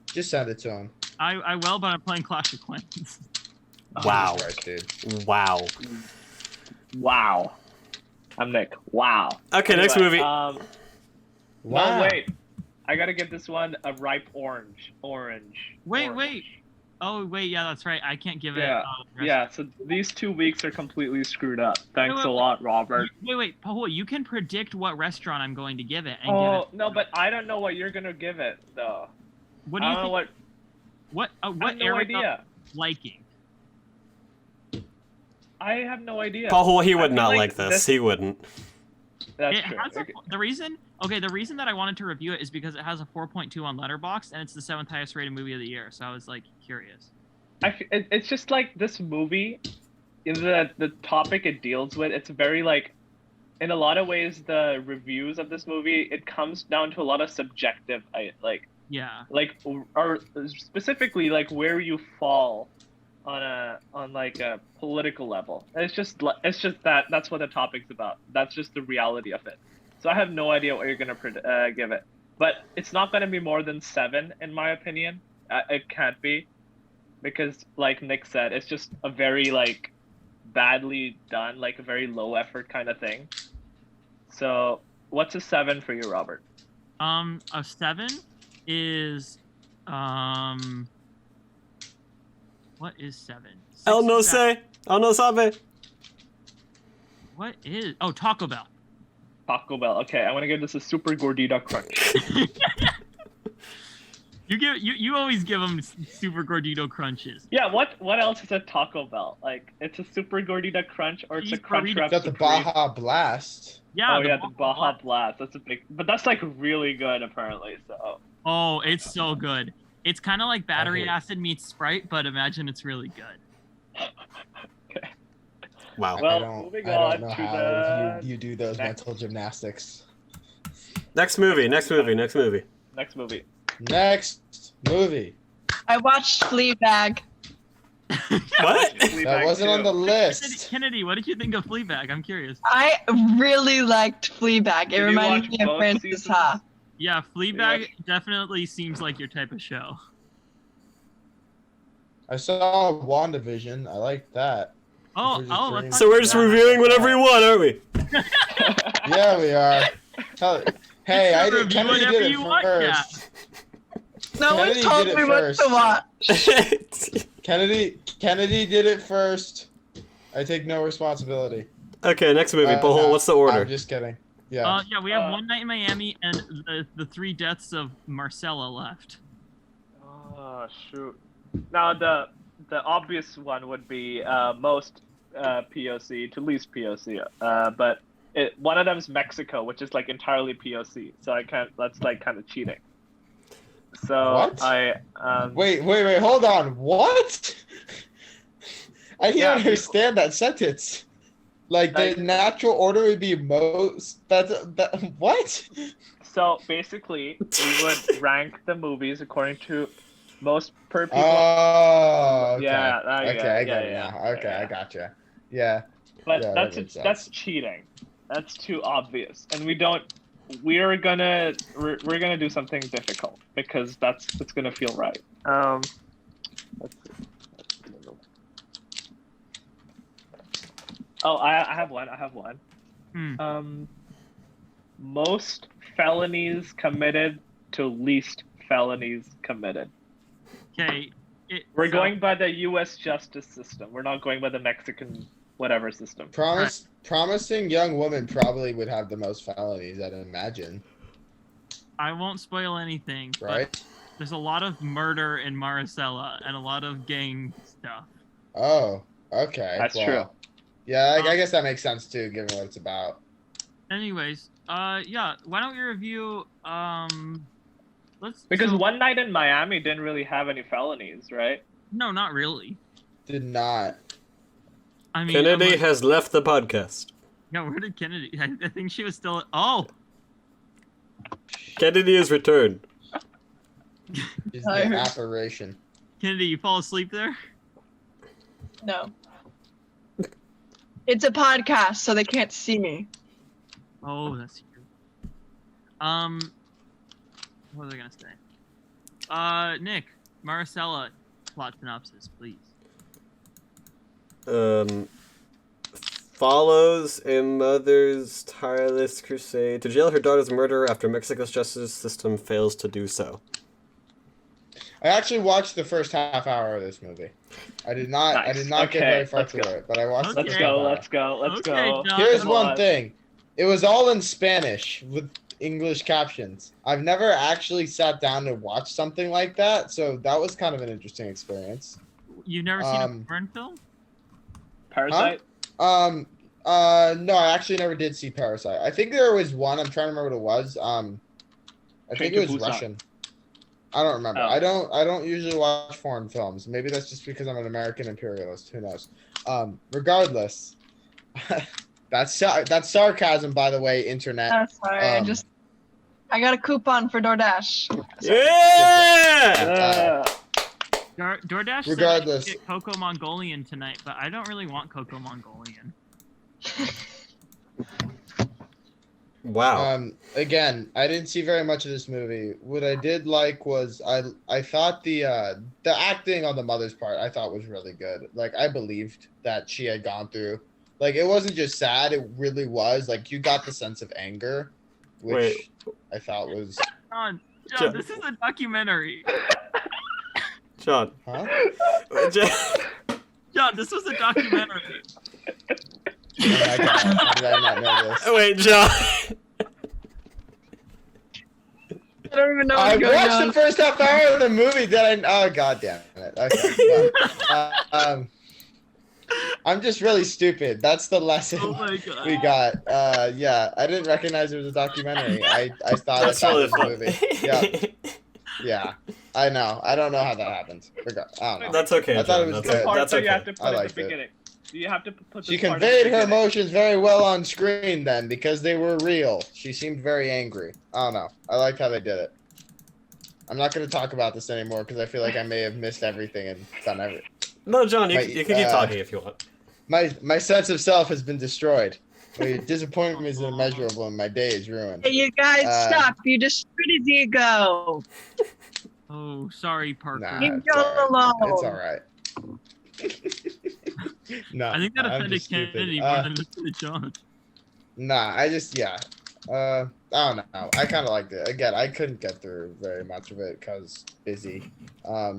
Just send it to him. I will, but I'm playing Clash of Clans. Wow. Jesus Christ, dude. Wow. Wow. I'm Nick. Wow. Okay, next movie. Wow. No, wait. I gotta give this one a ripe orange. Wait, Orange. wait. Oh, wait, yeah, that's right. I can't give Yeah, it. yeah. So these 2 weeks are completely screwed up. Thanks wait, a wait. lot, Robert. Wait, Paul, you can predict what restaurant I'm going to give it. And Oh no, but I don't know what you're gonna give it though. what do I you don't know think? what. I What have no area idea. liking? I have no idea. Paul, he I would feel not like this. He wouldn't. That's It true. has the reason that I wanted to review it is because it has a 4.2 on Letterboxd and it's the 7th highest rated movie of the year. So I was like curious. It's just like this movie, the topic it deals with. It's very like, in a lot of ways, the reviews of this movie, it comes down to a lot of subjective, Yeah. or specifically like where you fall on a political level. It's just that's what the topic's about. That's just the reality of it. So I have no idea what you're gonna give it, but it's not gonna be more than 7 in my opinion. It can't be, because like Nick said, it's just a very like badly done, like a very low effort kind of thing. So what's a 7 for you, Robert? A 7 is what is 7? El no sé. El no sabe. What is Taco Bell? Taco Bell. Okay, I want to give this a super gordita crunch. You always give them super gordito crunches. Yeah, what else is a Taco Bell? Like, it's a super gordita crunch, or it's a Cheese crunch burrito. wrap Got the supreme. Baja Blast. Yeah. Oh yeah, the Baja Blast. That's a big, but that's like really good apparently. So. Oh, it's so good. It's kind of like battery Okay. acid meets Sprite, but imagine it's really good. Wow. Well, I don't moving know on to how the you do those next- mental gymnastics. Next movie. Next movie. Next movie. Next movie. I watched Fleabag. What? That wasn't on the list. Kennedy, what did you think of Fleabag? I'm curious. I really liked Fleabag. It Did you reminded watch me of both Francis seasons? Ha. Yeah, Fleabag watch- definitely seems like your type of show. I saw WandaVision. I like that. Oh, We're just let's bringing- talk So we're just reviewing whatever we want, aren't we? Yeah, we are. Hey, You I can did. review Kennedy whatever did it you want, first. No one Kennedy told did it me what first. to watch. Kennedy did it first. I take no responsibility. Okay, next movie. Paul, No, what's the order? I'm just kidding. Yeah. Yeah, we have One Night in Miami and the 3 deaths of Marcella left. Oh shoot! Now the obvious one would be most POC to least POC, but one of them is Mexico, which is like entirely POC. So I can't. That's like kind of cheating. So What? I Wait, hold on. What? I can't Yeah, understand that sentence. Like, the Like- natural order would be most. What? So basically, we would rank the movies according to most per people. Oh, okay. Yeah, there you Okay, go. I get Yeah, it yeah, now. Okay, yeah. I gotcha. Yeah. But Yeah, that that's makes sense. that's cheating. That's too obvious, and we don't. We're gonna do something difficult because it's gonna feel right. Let's see. Oh, I have one. Most felonies committed to least felonies committed. Okay. We're going by the U.S. justice system. We're not going by the Mexican whatever system. Promising young woman probably would have the most felonies, I'd imagine. I won't spoil anything, Right? but there's a lot of murder in Maricela and a lot of gang stuff. Oh, okay. That's well, true. Yeah, I guess that makes sense too, given what it's about. Anyways, yeah, why don't we review, Because so- One Night in Miami didn't really have any felonies, right? No, not really. Did not. I mean, Kennedy unless- has left the podcast. Yeah, where did Kennedy? I think she was still. Oh, Kennedy has returned. Is I the heard- apparition. Kennedy, you fall asleep there? No. It's a podcast, so they can't see me. Oh, that's true. What was I gonna say? Nick, Maricela, plot synopsis, please. follows a mother's tireless crusade to jail her daughter's murderer after Mexico's justice system fails to do so. I actually watched the first half hour of this movie. I did not. I Nice. did not get Okay, very far let's through go. it, but I watched. Let's the first go, half hour. Let's go. Let's Okay, go. John. Here's Come one on. thing. It was all in Spanish with English captions. I've never actually sat down to watch something like that, so that was kind of an interesting experience. You've never seen a Um, foreign film? Parasite. No, I actually never did see Parasite. I think there was one. I'm trying to remember what it was. I Train think it to was Busan. Russian. I don't remember. Oh. I don't usually watch foreign films. Maybe that's just because I'm an American imperialist. Who knows? Regardless, that's sarcasm, by the way, internet. Oh, sorry. I got a coupon for DoorDash. Yeah! DoorDash Regardless. said I could get Coco Mongolian tonight, but I don't really want Coco Mongolian. Wow. Again, I didn't see very much of this movie. What I did like was I thought the acting on the mother's part I thought was really good. Like I believed that she had gone through. Like it wasn't just sad, it really was. Like you got the sense of anger, which Wait. I thought was John, John. this is a documentary. John. huh? John, this was a documentary. Oh my God, how did I not know this? Wait, John. I don't even know I what's going watched on. the first half hour of the movie. Oh God damn it! Okay, well, I'm just really stupid. That's the lesson Oh my god. we got. Yeah, I didn't recognize it was a documentary. I thought That's it really was a fun. movie. Yeah, yeah. I know. I don't know how that happened. I don't know. That's okay, I thought it John. was That's, good. The part that's that you have okay. to I put at liked the it. beginning. You have to put She this part at the conveyed her beginning. emotions very well on screen then because they were real. She seemed very angry. I don't know. I liked how they did it. I'm not going to talk about this anymore because I feel like I may have missed everything and done everything. No, John, you, My- you can keep talking if you want. My sense of self has been destroyed. My disappointment is immeasurable and my day is ruined. Hey, you guys, Uh, stop. You destroyed his ego. Oh, sorry, Parker. Nah, Leave it's John all alone. right. It's all right. No, I think that I'm offended just stupid. Kennedy more than it offended John. Nah, I just I don't know. I kind of liked it. Again, I couldn't get through very much of it because busy. I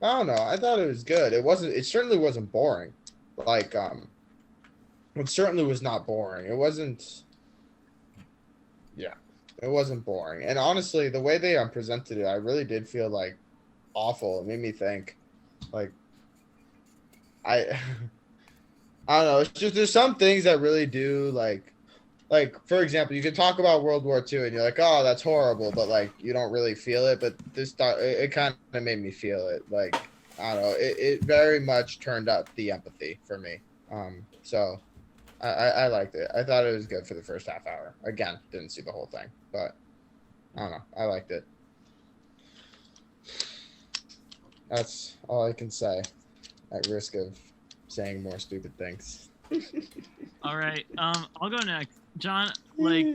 don't know. I thought it was good. It wasn't. It certainly wasn't boring. Like it certainly was not boring. It wasn't. Yeah, it wasn't boring. And honestly, the way they presented it, I really did feel like awful. It made me think, like, I don't know. It's just there's some things that really do like for example, you can talk about World War II and you're like, oh, that's horrible, but like you don't really feel it. But it kind of made me feel it. Like I don't know, it very much turned up the empathy for me. So I liked it. I thought it was good for the first half hour. Again, didn't see the whole thing, but I don't know. I liked it. That's all I can say, at risk of saying more stupid things. All right. I'll go next. John, like,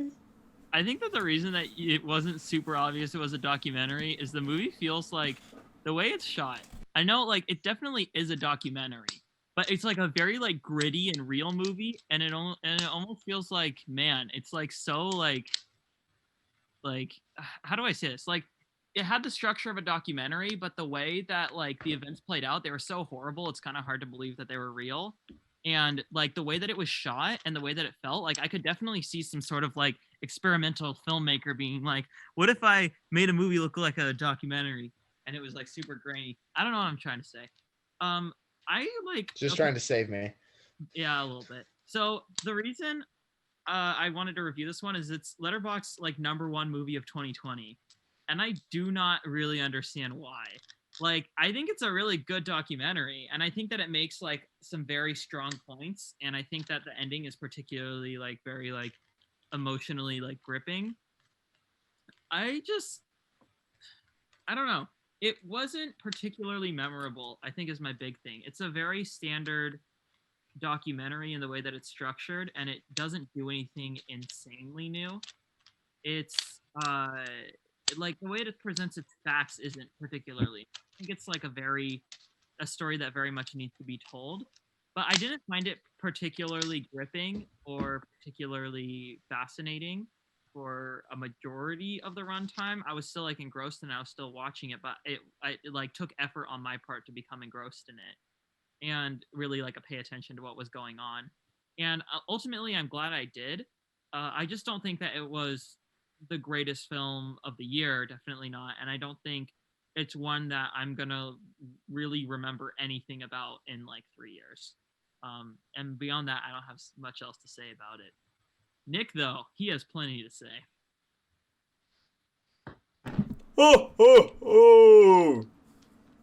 I think that the reason that it wasn't super obvious it was a documentary is the movie feels like the way it's shot. I know, like, it definitely is a documentary, but it's like a very like gritty and real movie, and it almost feels like, man, it's like so like how do I say this? Like, it had the structure of a documentary, but the way that like the events played out, they were so horrible. It's kind of hard to believe that they were real. And like the way that it was shot and the way that it felt, like I could definitely see some sort of like experimental filmmaker being like, what if I made a movie look like a documentary and it was like super grainy? I don't know what I'm trying to say. I like Just trying to save me. Yeah, a little bit. So the reason I wanted to review this one is it's Letterboxd like #1 movie of 2020, and I do not really understand why. Like, I think it's a really good documentary, and I think that it makes like some very strong points, and I think that the ending is particularly like very like emotionally like gripping. I don't know. It wasn't particularly memorable, I think, is my big thing. It's a very standard documentary in the way that it's structured, and it doesn't do anything insanely new. It's like the way it presents its facts isn't particularly. I think it's like a story that very much needs to be told. but I didn't find it particularly gripping or particularly fascinating for a majority of the runtime. I was still like engrossed and I was still watching it, but it like took effort on my part to become engrossed in it and really like pay attention to what was going on. And ultimately, I'm glad I did. I just don't think that it was the greatest film of the year, definitely not. And I don't think it's one that I'm gonna really remember anything about in like 3 years. And beyond that, I don't have much else to say about it. Nick, though, he has plenty to say. Oh, oh, oh!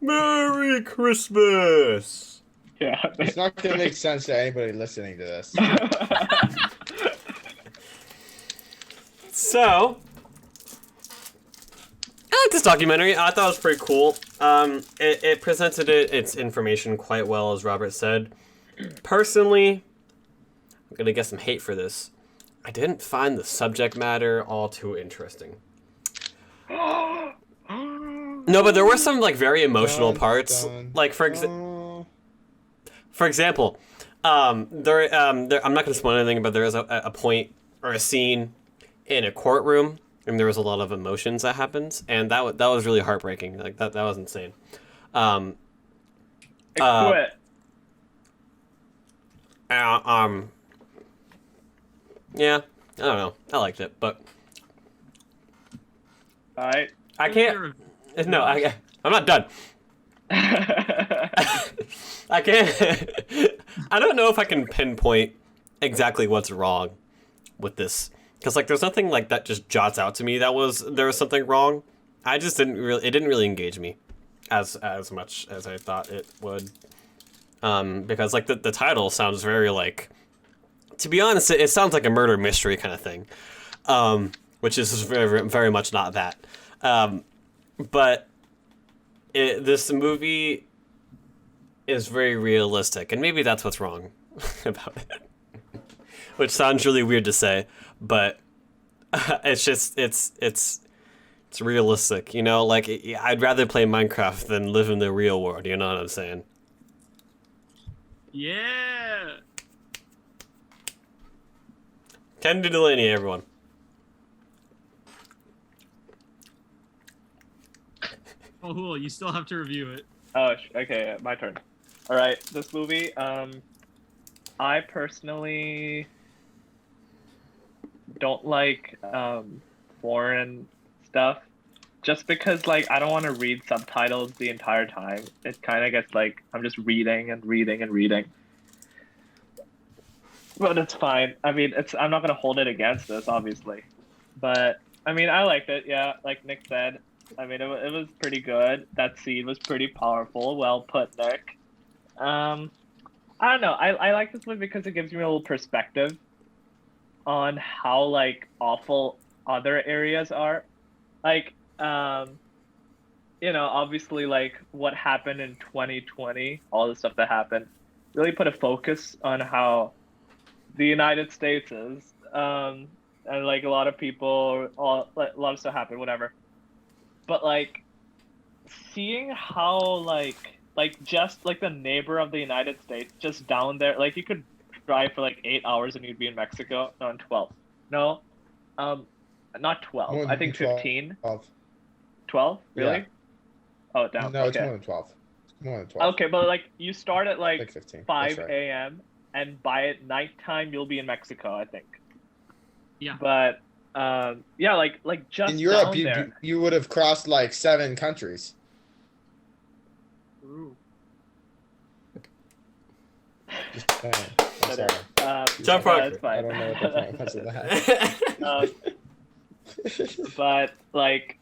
Merry Christmas! Yeah. It's not gonna make sense to anybody listening to this. So, I like this documentary. I thought it was pretty cool. It presented its information quite well, as Robert said. Personally, I'm gonna get some hate for this. I didn't find the subject matter all too interesting. No, but there were some like very emotional parts. Like for example, I'm not gonna spoil anything, but there is a point or a scene in a courtroom, and there was a lot of emotions that happens, and that was really heartbreaking. Like that was insane. Quit. Yeah, I don't know. I liked it, but Alright. I can't. No, I'm not done. I can't. I don't know if I can pinpoint exactly what's wrong with this, because like there's nothing like that just jots out to me there was something wrong. I just didn't really engage me as much as I thought it would. Because like the title sounds very like, to be honest, it sounds like a murder mystery kind of thing, which is very, very much not that. But this movie is very realistic, and maybe that's what's wrong about it. Which sounds really weird to say, but it's just it's realistic, you know. Like I'd rather play Minecraft than live in the real world. You know what I'm saying? Yeah. Ken Delaney, everyone. Oh, cool. You still have to review it. Oh, okay, my turn. All right, this movie. I personally don't like foreign stuff, just because like I don't want to read subtitles the entire time. It kind of gets like I'm just reading and reading and reading. But it's fine. I mean, I'm not gonna hold it against us, obviously. But I mean, I liked it. Yeah, like Nick said. I mean, it was pretty good. That scene was pretty powerful. Well put, Nick. I don't know. I like this movie because it gives me a little perspective on how like awful other areas are. Like, you know, obviously like what happened in 2020, all the stuff that happened, really put a focus on how the United States is, and like a lot of people, a lot of stuff happened, whatever. But like seeing how like just like the neighbor of the United States just down there, like you could drive for like 8 hours and you'd be in Mexico. No, 12. No, not 12. I think 15. 12? Really? Yeah. Oh, damn. No, okay. it's more than 12. It's more than 12. Okay, but like you start at like 15. 5 That's right. a.m. and by nighttime you'll be in Mexico, I think. Yeah. But yeah, like just In Europe, down there. you would have crossed like 7 countries. Ooh. Just saying. I'm sorry. Jump no, rock. it's fine. I don't know what the point was of that. But like,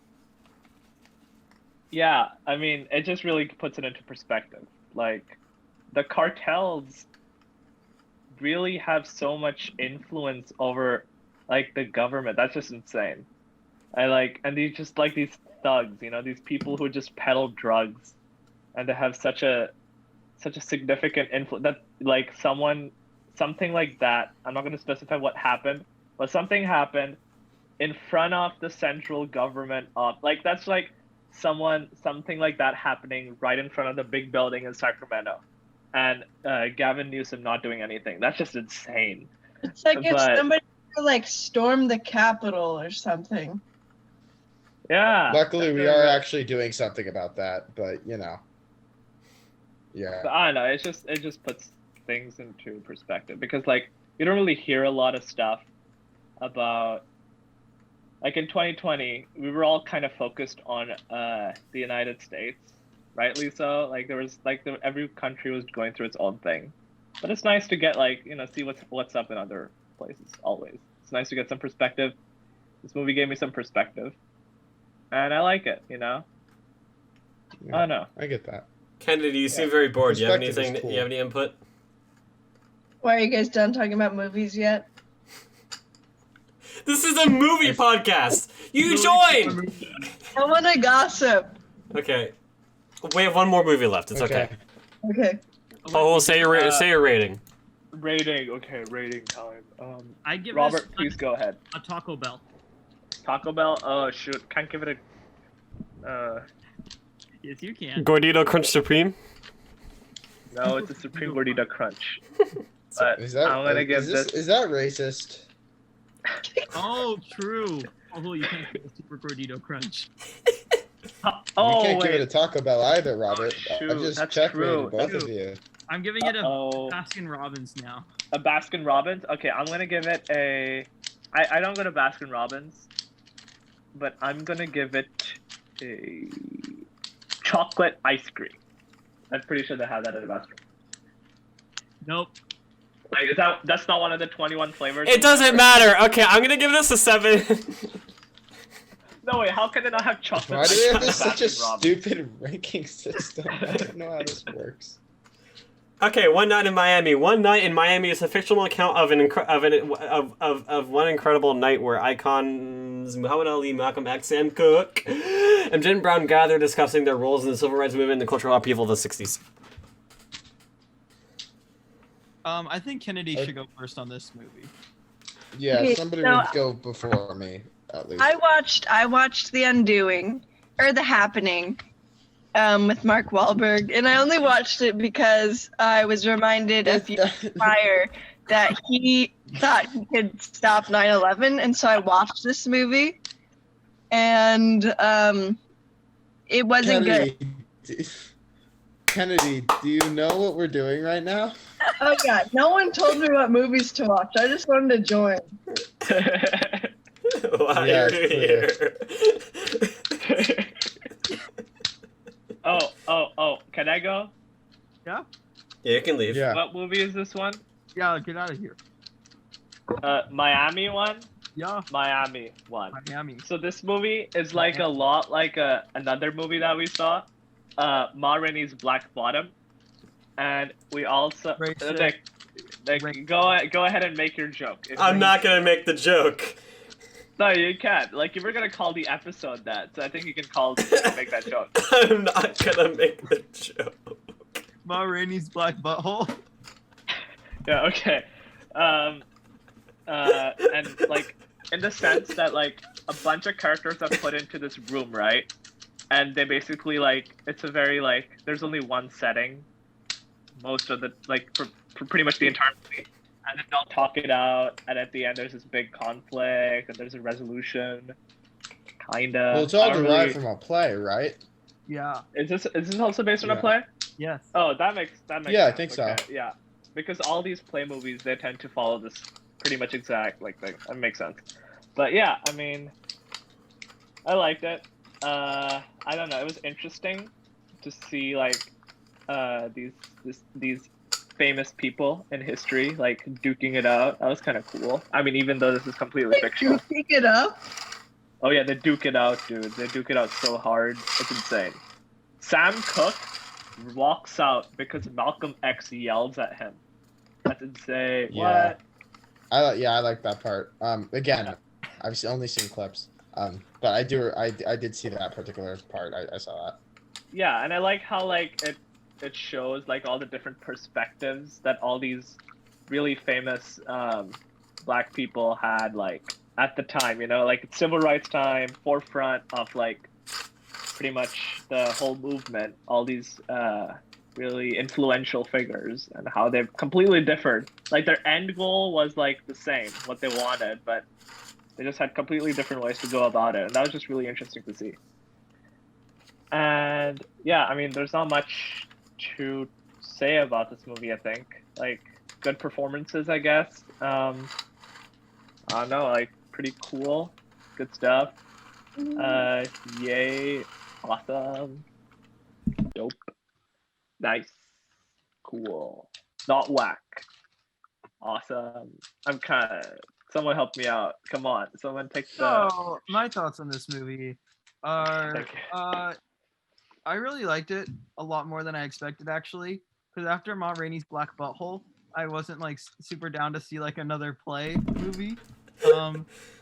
yeah, I mean, it just really puts it into perspective. Like, the cartels really have so much influence over like the government. That's just insane. And these just like these thugs, you know, these people who just peddle drugs, and they have such a significant influence that like something like that. I'm not going to specify what happened, but something happened in front of the central government of like that's like something like that happening right in front of the big building in Sacramento, and Gavin Newsom not doing anything. That's just insane. It's like if But- somebody like stormed the Capitol or something. Yeah. Luckily, we that's are right. actually doing something about that, but you know. Yeah. But I don't know. It just puts things into perspective because like you don't really hear a lot of stuff about like in 2020 we were all kind of focused on the United States, rightly so. Like there was like every country was going through its own thing, but it's nice to get like see what's up in other places. Always, it's nice to get some perspective. This movie gave me some perspective, and I like it. I don't know. I get that. Kennedy, you seem Yeah. very bored. Do you have Perspective is anything? cool. You have any input? Why are you guys done talking about movies yet? This is a movie podcast. You join. I want to gossip. Okay. We have one more movie left. It's okay. Okay. Oh, say your rating. Rating. Okay, rating time. I give Robert, this please go ahead. a Taco Bell. Taco Bell. Oh shoot, can't give it a. Yes, you can. Gordito Crunch Supreme. No, it's a Supreme Gordita Crunch. But Is that I'm gonna give this. is that racist? Oh, true. Although you can't give a Super Gordito Crunch. Oh You can't wait. give it a Taco Bell either, Robert. shoot, I just that's checkmated true. both True. of you. I'm giving it a Oh, Baskin Robbins now. a Baskin Robbins. Okay, I'm gonna give it a. I don't go to Baskin Robbins, but I'm gonna give it a chocolate ice cream. I'm pretty sure they have that at a Baskin. Nope. Like, that's not one of the 21 flavors? It doesn't matter. Okay, I'm gonna give this a 7. No, wait, how can it not have chocolate Why do ice we have cream this at such a Baskin Robbins? stupid ranking system? I don't know how this works. Okay, One Night in Miami. One Night in Miami is a fictional account of one incredible night where icons Muhammad Ali, Malcolm X, Sam Cooke, and Jim Brown gather discussing their roles in the civil rights movement and the cultural upheaval of the 60s. I think Kennedy should go first on this movie. Yeah, Okay, somebody so- would go before me, at least. I watched The Undoing or The Happening with Mark Wahlberg, and I only watched it because I was reminded a few years prior that he thought he could stop 9/11, and so I watched this movie, and it wasn't good. Kennedy, do you know what we're doing right now? Oh yeah, no one told me what movies to watch. I just wanted to join. Why Yeah, are it's you here? Oh, can I go? Yeah, you can leave. Yeah. What movie is this one? Yeah, get out of here. Miami one? Yeah, Miami one. Miami. So this movie is like a lot like another movie that we saw, Ma Rainey's Black Bottom, and we also Racist. like go ahead and make your joke. If I'm you- not gonna make the joke. No, you can't. Like, you were gonna call the episode that, so I think you can make that joke. I'm not gonna make the joke. Ma Rainey's Black Butthole. Yeah. Okay. And like in the sense that like a bunch of characters are put into this room, right? And they basically like it's a very like there's only one setting, most of the like for pretty much the entire movie. And then they'll talk it out, and at the end there's this big conflict, and there's a resolution, kinda. Well, it's all I don't derived really- from a play, right? Yeah. Is this also based on a Yeah. play? Yes. Oh, that makes Yeah, I sense. think so. Okay, yeah, because all these play movies they tend to follow this pretty much exact like thing. That makes sense. But yeah, I mean, I liked it. I don't know. It was interesting to see like these famous people in history like duking it out. That was kind of cool. I mean, even though this is completely fictional. Pick it up. Oh yeah, they duke it out, dude. They duke it out so hard. It's insane. Sam Cooke walks out because Malcolm X yells at him. That's insane. Yeah. What? I like that part. Again, I've only seen clips. But I did see that particular part. I saw that. Yeah, and I like how like it shows like all the different perspectives that all these really famous black people had like at the time, you know, like civil rights time, forefront of like pretty much the whole movement. All these really influential figures and how they've completely differed. Like their end goal was like the same, what they wanted, but they just had completely different ways to go about it, and that was just really interesting to see. And yeah, I mean, there's not much to say about this movie. I think like good performances, I guess. I don't know, like pretty cool, good stuff. Yay, awesome, dope, nice, cool, not whack, awesome. I'm kind of. Someone help me out. Come on, someone take the. So my thoughts on this movie are, I really liked it a lot more than I expected actually. Because after Ma Rainey's Black Butthole, I wasn't like super down to see like another play movie.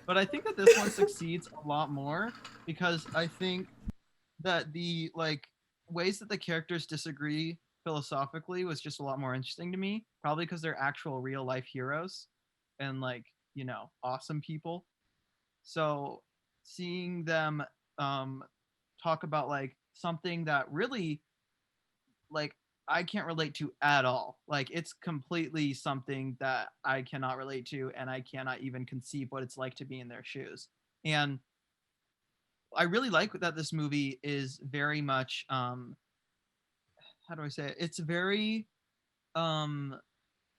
But I think that this one succeeds a lot more because I think that the like ways that the characters disagree philosophically was just a lot more interesting to me. Probably because they're actual real life heroes and like, you know, awesome people. So seeing them talk about like something that really like I can't relate to at all. Like it's completely something that I cannot relate to and I cannot even conceive what it's like to be in their shoes. And I really like that this movie is very much how do I say it? It's very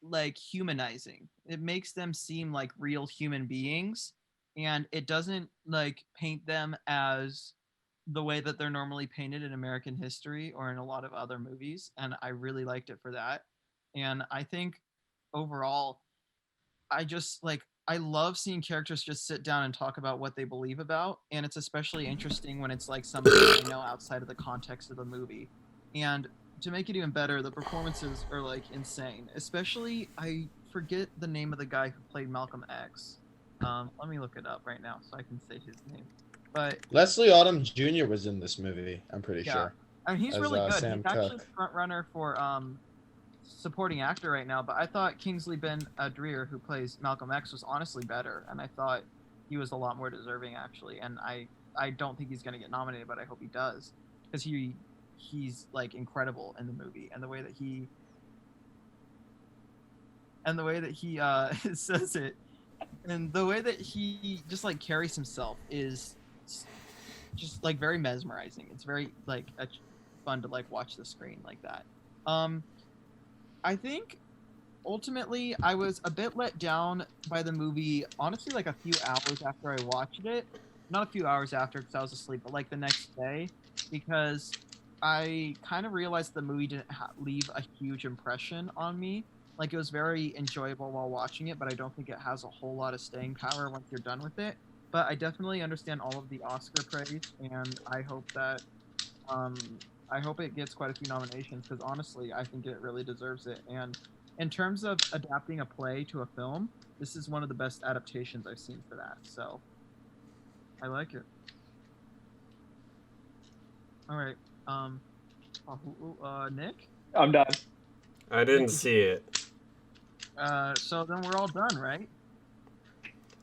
like humanizing. It makes them seem like real human beings and it doesn't like paint them as the way that they're normally painted in American history or in a lot of other movies, and I really liked it for that. And I think overall, I just like I love seeing characters just sit down and talk about what they believe about, and it's especially interesting when it's like something I know outside of the context of the movie. And to make it even better, the performances are like insane. Especially, I forget the name of the guy who played Malcolm X. Let me look it up right now so I can say his name. But Leslie Odom Jr. was in this movie. I'm pretty sure. I mean, he's as, really good. Sam He's actually Cooke. front runner for supporting actor right now. But I thought Kingsley Ben-Adir, who plays Malcolm X, was honestly better, and I thought he was a lot more deserving actually. And I don't think he's gonna get nominated, but I hope he does because he's like incredible in the movie, and the way that he says it, and the way that he just like carries himself is just like very mesmerizing. It's very like fun to like watch the screen like that. I think ultimately I was a bit let down by the movie, honestly, like a few hours after I watched it. Not a few hours after because I was asleep, but like the next day, because I kind of realized the movie didn't leave a huge impression on me. Like it was very enjoyable while watching it, but I don't think it has a whole lot of staying power once you're done with it. But I definitely understand all of the Oscar praise, and I hope that I hope it gets quite a few nominations because honestly, I think it really deserves it. And in terms of adapting a play to a film, this is one of the best adaptations I've seen for that. So I like it. All right, Nick. I'm done. I didn't see it. So then we're all done, right?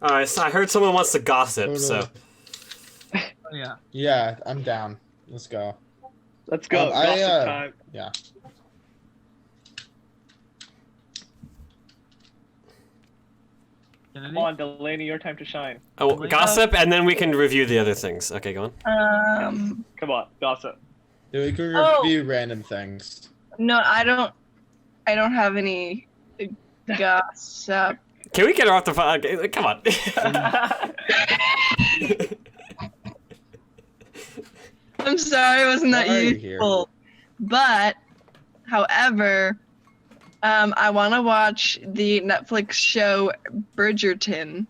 All right, so I heard someone wants to gossip, so. Oh yeah. Yeah, I'm down. Let's go. Let's go. Gossip time. Yeah. Kennedy? Come on, Delaney, your time to shine. Oh, gossip, and then we can review the other things. Okay, go on. Come on, gossip. Yeah, we can Oh. review random things. No, I don't have any gossip. Can we get her off the phone? Okay, come on. I'm sorry, wasn't that Why are you here? useful? But, however, I want to watch the Netflix show Bridgerton.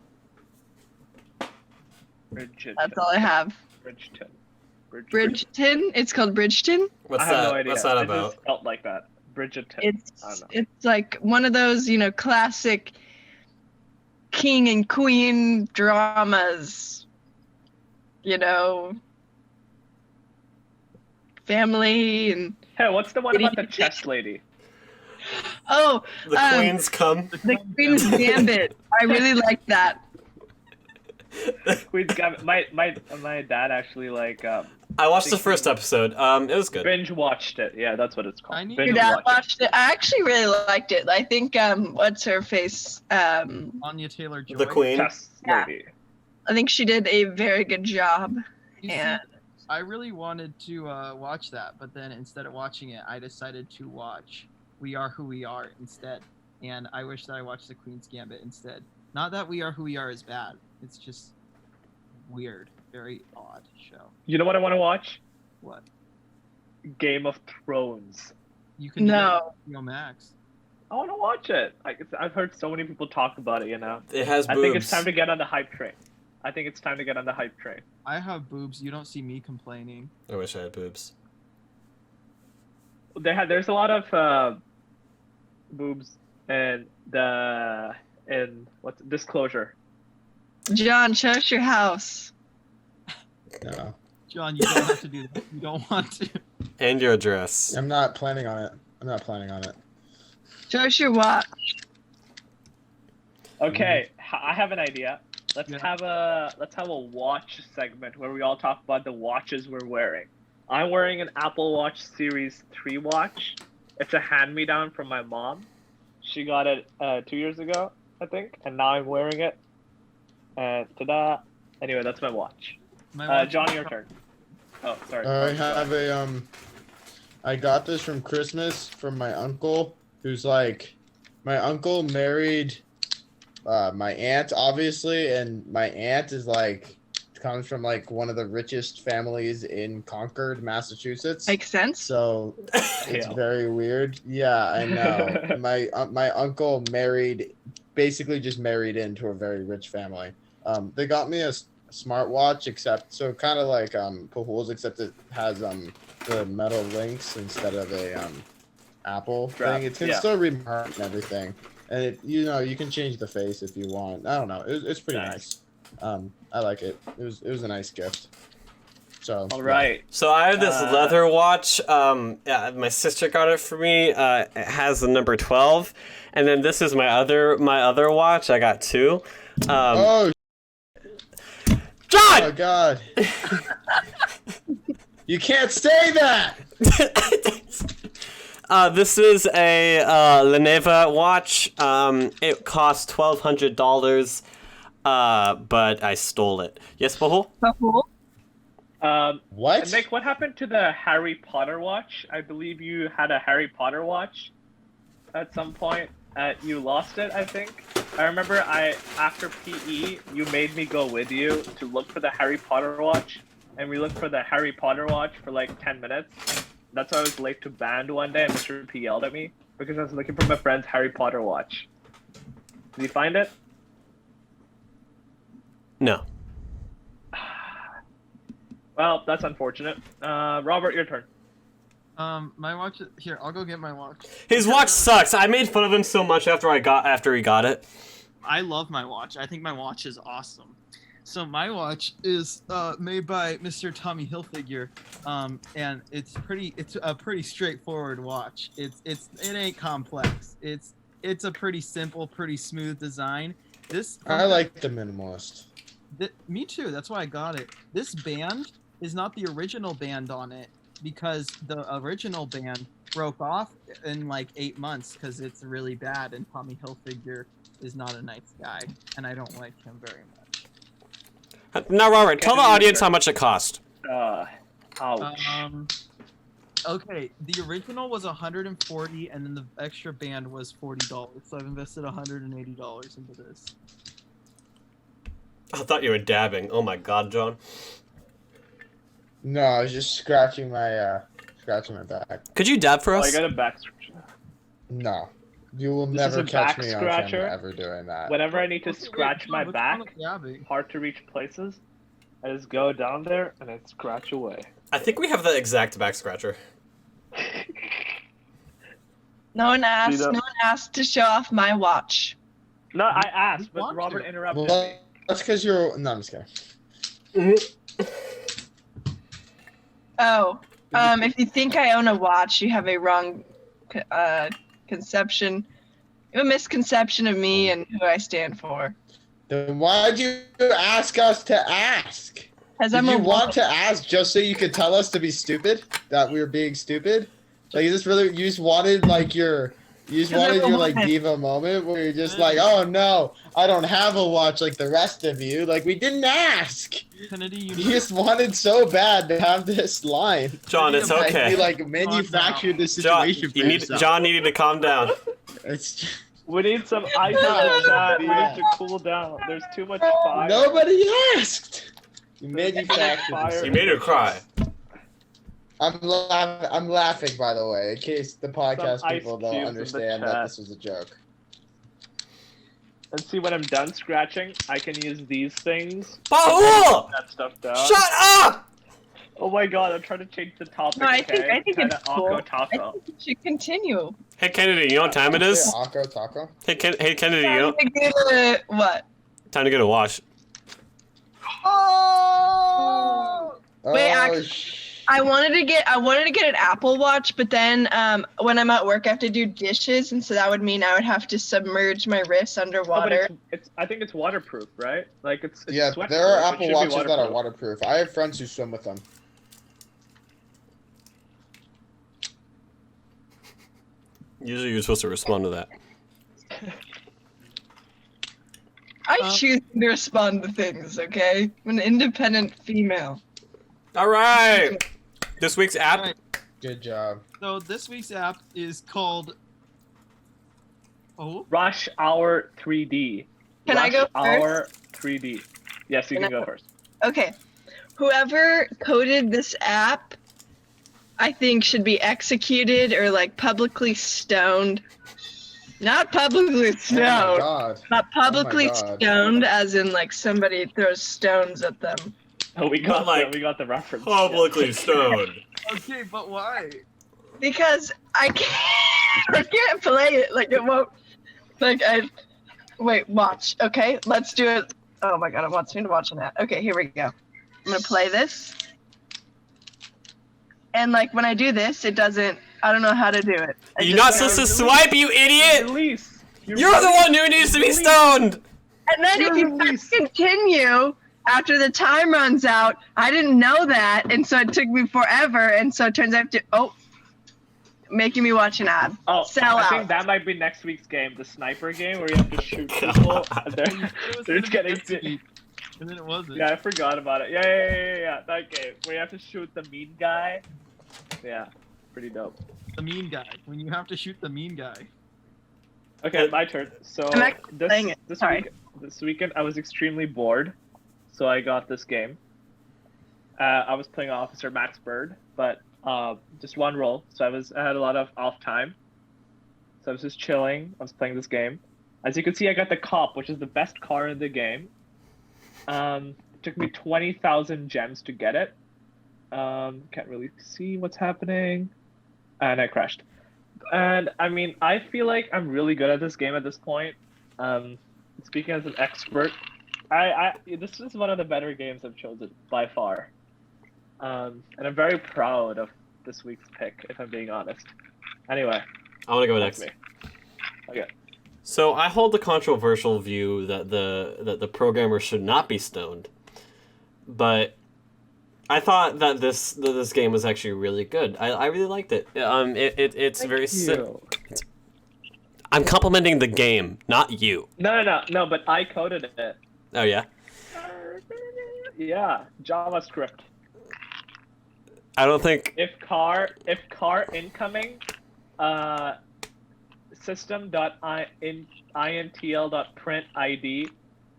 Bridgerton. That's all I have. Bridgerton. Bridgerton? It's called Bridgerton? What's I have that? no idea. What's that It about? just felt like that. Bridgerton. I don't know. It's like one of those, classic king and queen dramas. Family and Hey, what's the one about the chess lady? oh, The queens come. the Queen's Gambit. I really like that. Queen's Gambit. My dad actually I watched the first episode. It was good. Binge watched it. Yeah, that's what it's called. I need Binge Your to dad watched watched it. I actually really liked it. I think what's her face? Anya Taylor-Joy. The Queen. Chess Yeah. lady. I think she did a very good job. You see, And I really wanted to watch that, but then instead of watching it, I decided to watch We Are Who We Are instead. And I wish that I watched The Queen's Gambit instead. Not that We Are Who We Are is bad. It's just weird. Very odd show. You know what I want to watch? What? Game of Thrones. You can No. do it Max. I want to watch it. I've heard so many people talk about it. It has boobs. I think it's time to get on the hype train. I have boobs. You don't see me complaining. I wish I had boobs. There's a lot of boobs in what's Disclosure. John, show us your house. No, John, you don't have to do that. You don't want to. And your address. I'm not planning on it. Show us your watch. Okay, I have an idea. Let's Yeah. have a watch segment where we all talk about the watches we're wearing. I'm wearing an Apple Watch Series 3 watch. It's a hand-me-down from my mom. She got it 2 years ago, I think, and now I'm wearing it. Ta-da! Anyway, that's my watch. My watch- John, your turn. Oh, sorry. I have I got this from Christmas from my uncle, who's like, my uncle married my aunt, obviously, and my aunt is like, comes from like one of the richest families in Concord, Massachusetts. Makes sense. So it's Yeah. very weird. Yeah, I know. My uncle basically just married into a very rich family. They got me a smartwatch, except so kind of like Pahul's, except it has the metal links instead of a Apple Strap, thing. It can yeah. still read my heart and everything, and you can change the face if you want. I don't know. It's pretty nice. I like it. It was a nice gift. So All right. So I have this leather watch. My sister got it for me. It has the number 12, and then this is my other watch. I got two. Oh John! God! You can't say that. This is a Lenovo watch. It cost $1,200, but I stole it. Yes, Pahul? What? Nick, what happened to the Harry Potter watch? I believe you had a Harry Potter watch at some point. You lost it, I think. I remember after PE, you made me go with you to look for the Harry Potter watch, and we looked for the Harry Potter watch for like 10 minutes. That's why I was late to band one day, and Mr. P yelled at me because I was looking for my friend's Harry Potter watch. Did you find it? No. Well, that's unfortunate. Robert, your turn. My watch. Here, I'll go get my watch. His watch sucks. I made fun of him so much after he got it. I love my watch. I think my watch is awesome. So my watch is made by Mr. Tommy Hilfiger, and it's a pretty straightforward watch. It ain't complex. It's a pretty simple, pretty smooth design. I like the minimalist. Me too. That's why I got it. This band is not the original band on it because the original band broke off in like 8 months because it's really bad, and Tommy Hilfiger is not a nice guy, and I don't like him very much. Now, Robert, tell the audience how much it cost. Ouch. Okay, the original was $140, and then the extra band was $40. So I've invested $180 into this. I thought you were dabbing. Oh my God, John. No, I was just scratching my back. Could you dab for Oh, us? I got a back scratcher. No, you will This never is a catch back me on scratcher? camera ever doing that. Whenever I need to Okay, scratch John, my what's back, wrong with dabbing? hard to reach places, I just go down there and I scratch away. I think we have the exact back scratcher. No one asked. See that? No one asked to show off my watch. No, I asked, but want Robert to. interrupted Well, me. that's because you're. No, I'm just kidding. Oh, if you think I own a watch, you have a wrong conception. You have a misconception of me and who I stand for. Then why'd you ask us to ask? Because Did I'm you a want to ask just so you could tell us to be stupid? That we were being stupid? Like, is this really? You just wanted like your like diva moment where you're just like, oh no, I don't have a watch like the rest of you. Like we didn't ask. Kennedy, you You just wanted so bad to have this line. John, it's Like, okay. you like manufactured this John, situation for you need yourself. John needed to calm down. It's We need some ice in the chat. We need to cool down. There's too much fire. nobody asked. You manufactured. Fire. this You made her cry. I'm laughing, by the way, in case the podcast Some ice people don't cubes in the understand that chat. this was a joke. And see, when I'm done scratching, I can use these things. Bahul! That stuff down. Shut up! Oh my god, I'm trying to change the topic. No, I think okay? it's Kinda cool. Akko I Taco. think we should continue. Hey Kennedy, you know what time it is? Say Akko Taco? Hey Kennedy, you know What? time to get a wash. Oh! Wait, Oh, actually- I wanted to get an Apple Watch, but then when I'm at work, I have to do dishes, and so that would mean I would have to submerge my wrists Oh, but underwater. I think it's waterproof, right? Like it's yeah, sweat there are proof. It Apple should be Watches that are waterproof. waterproof. I have friends who swim with them. Usually you're supposed to respond to that. I choose to respond to things. Okay, I'm an independent female. All right. This week's app. Alright, Good job. so this week's app is called. Oh, Rush Hour 3D. Can I Rush go Hour 3D. Yes, you can go first. Okay, whoever coded this app, I think should be executed or like publicly stoned. Not publicly Oh my stoned. god. Not publicly God. stoned, as in like somebody throws stones at them. Oh, we got Like, the reference. Publicly stoned. okay, but why? Because I can't play it. Like it won't. Like wait, watch. Okay, let's do it. Oh my god, it wants me to watch that. Okay, here we go. I'm gonna play this. And like when I do this, it doesn't. I don't know how to do it. I You're just- not supposed to swipe, you idiot! Release. You're the one who needs to be stoned! And then if you press continue after the time runs out, I didn't know that, and so it took me forever. And so it turns out making me watch an ad. Oh, Sell I out. think that might be next week's game, the sniper game, where you have to shoot people. And It they're was just gonna getting. be next week, and then it wasn't. Yeah, I forgot about it. Yeah. That game where you have to shoot the mean guy. Yeah, pretty dope. The mean guy. When you have to shoot the mean guy. Okay, my turn. So I'm actually playing it. Sorry. this weekend I was extremely bored, so I got this game. I was playing Officer Max Bird, but just one role, so I had a lot of off time. So I was just chilling. I was playing this game. As you can see, I got the Cop, which is the best car in the game. It took me 20,000 gems to get it. Can't really see what's happening, and I crashed. And I mean, I feel like I'm really good at this game at this point. Speaking as an expert, this is one of the better games I've chosen by far. And I'm very proud of this week's pick, if I'm being honest. Anyway, I want to go that's next. me. Okay. So I hold the controversial view that the programmer should not be stoned, but I thought that this game was actually really good. I really liked it. It's very simple. I'm complimenting the game, not you. No, but I coded it. Oh yeah. Yeah, JavaScript. I don't think. If car incoming, system.intl.print ID,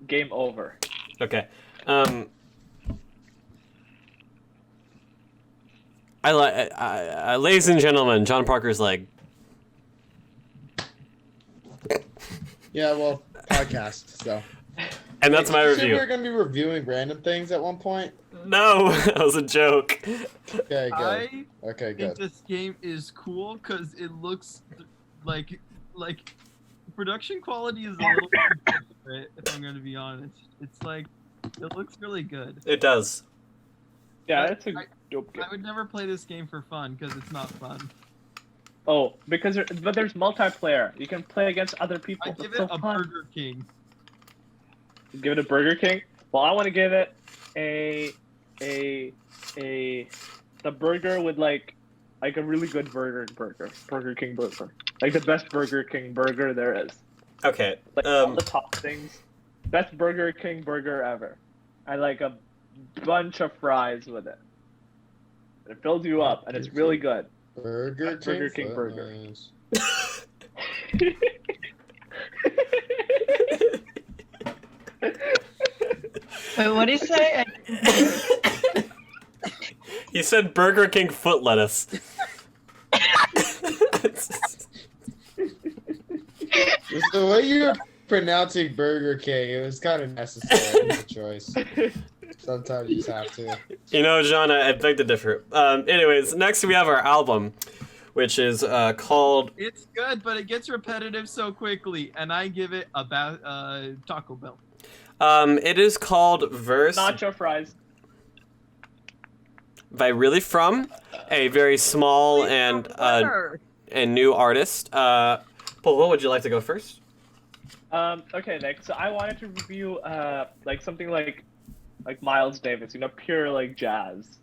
game over. Okay. Ladies and gentlemen, John Parker's like. Yeah, well, podcast, so. And that's my Did you say review. we were going to be reviewing random things at one point? No, that was a joke. Okay, good. I Okay, think good. this game is cool because it looks like production quality is a little bit, if I'm going to be honest. It's like it looks really good. It does. Yeah, that's a I- dope game. I would never play this game for fun because it's not fun. Oh, but there's multiplayer. You can play against other people. I That's give so it a fun. Burger King. Give it a Burger King. Well, I want to give it a a the burger with like a really good Burger King burger, like the best Burger King burger there is. Okay. Like all the top things, best Burger King burger ever, and like a bunch of fries with it. It fills you up, and it's really good. Burger King burger. Wait, what did he say? He said Burger King foot lettuce. The way you're pronouncing Burger King, it was kind of necessary. It's a choice. Sometimes you just have to. You know, John, I beg to differ. Anyways, next we have our album, which is called... It's good, but it gets repetitive so quickly, and I give it about Taco Bell. It is called Verse Nacho fries. by Really From, a very small and new artist. Paul, what would you like to go first? Okay, Nick. So I wanted to review like something like Miles Davis, pure like jazz.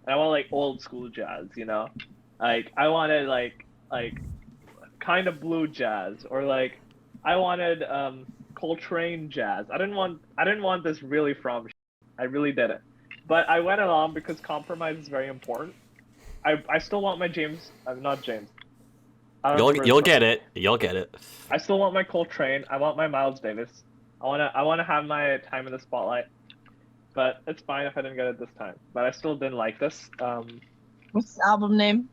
And I want like old school jazz, Like I wanted like kind of blue jazz, or like I wanted Coltrane jazz. I didn't want this Really From. I really didn't. But I went along because compromise is very important. I still want my James, not James. You'll get it. You'll get it. I still want my Coltrane. I want my Miles Davis. I wanna have my time in the spotlight. But it's fine if I didn't get it this time. But I still didn't like this. What's the album name?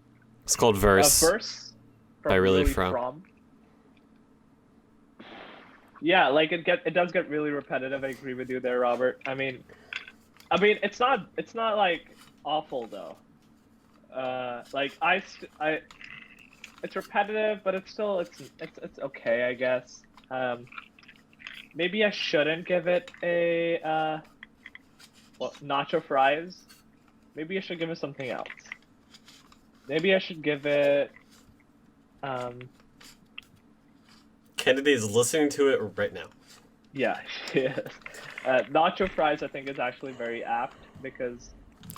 It's called Verse. Verse by Really From. Yeah, like it does get really repetitive. I agree with you there, Robert. I mean, it's not like awful though. Like it's repetitive, but it's still it's okay, I guess. Maybe I shouldn't give it a nacho fries. Maybe I should give it something else. Maybe I should give it Kennedy's listening to it right now. Yeah, yes. Nacho fries I think is actually very apt because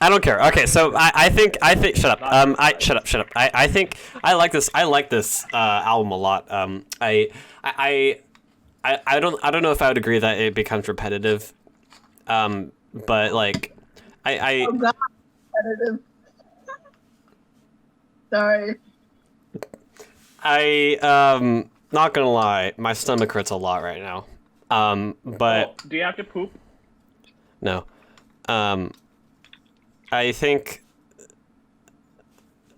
I don't care. Okay, so I think shut up. Shut up. I think I like this album a lot. I don't know if I would agree that it becomes repetitive. But like Oh God, repetitive. Sorry. Not gonna lie, my stomach hurts a lot right now. But do you have to poop? No. I think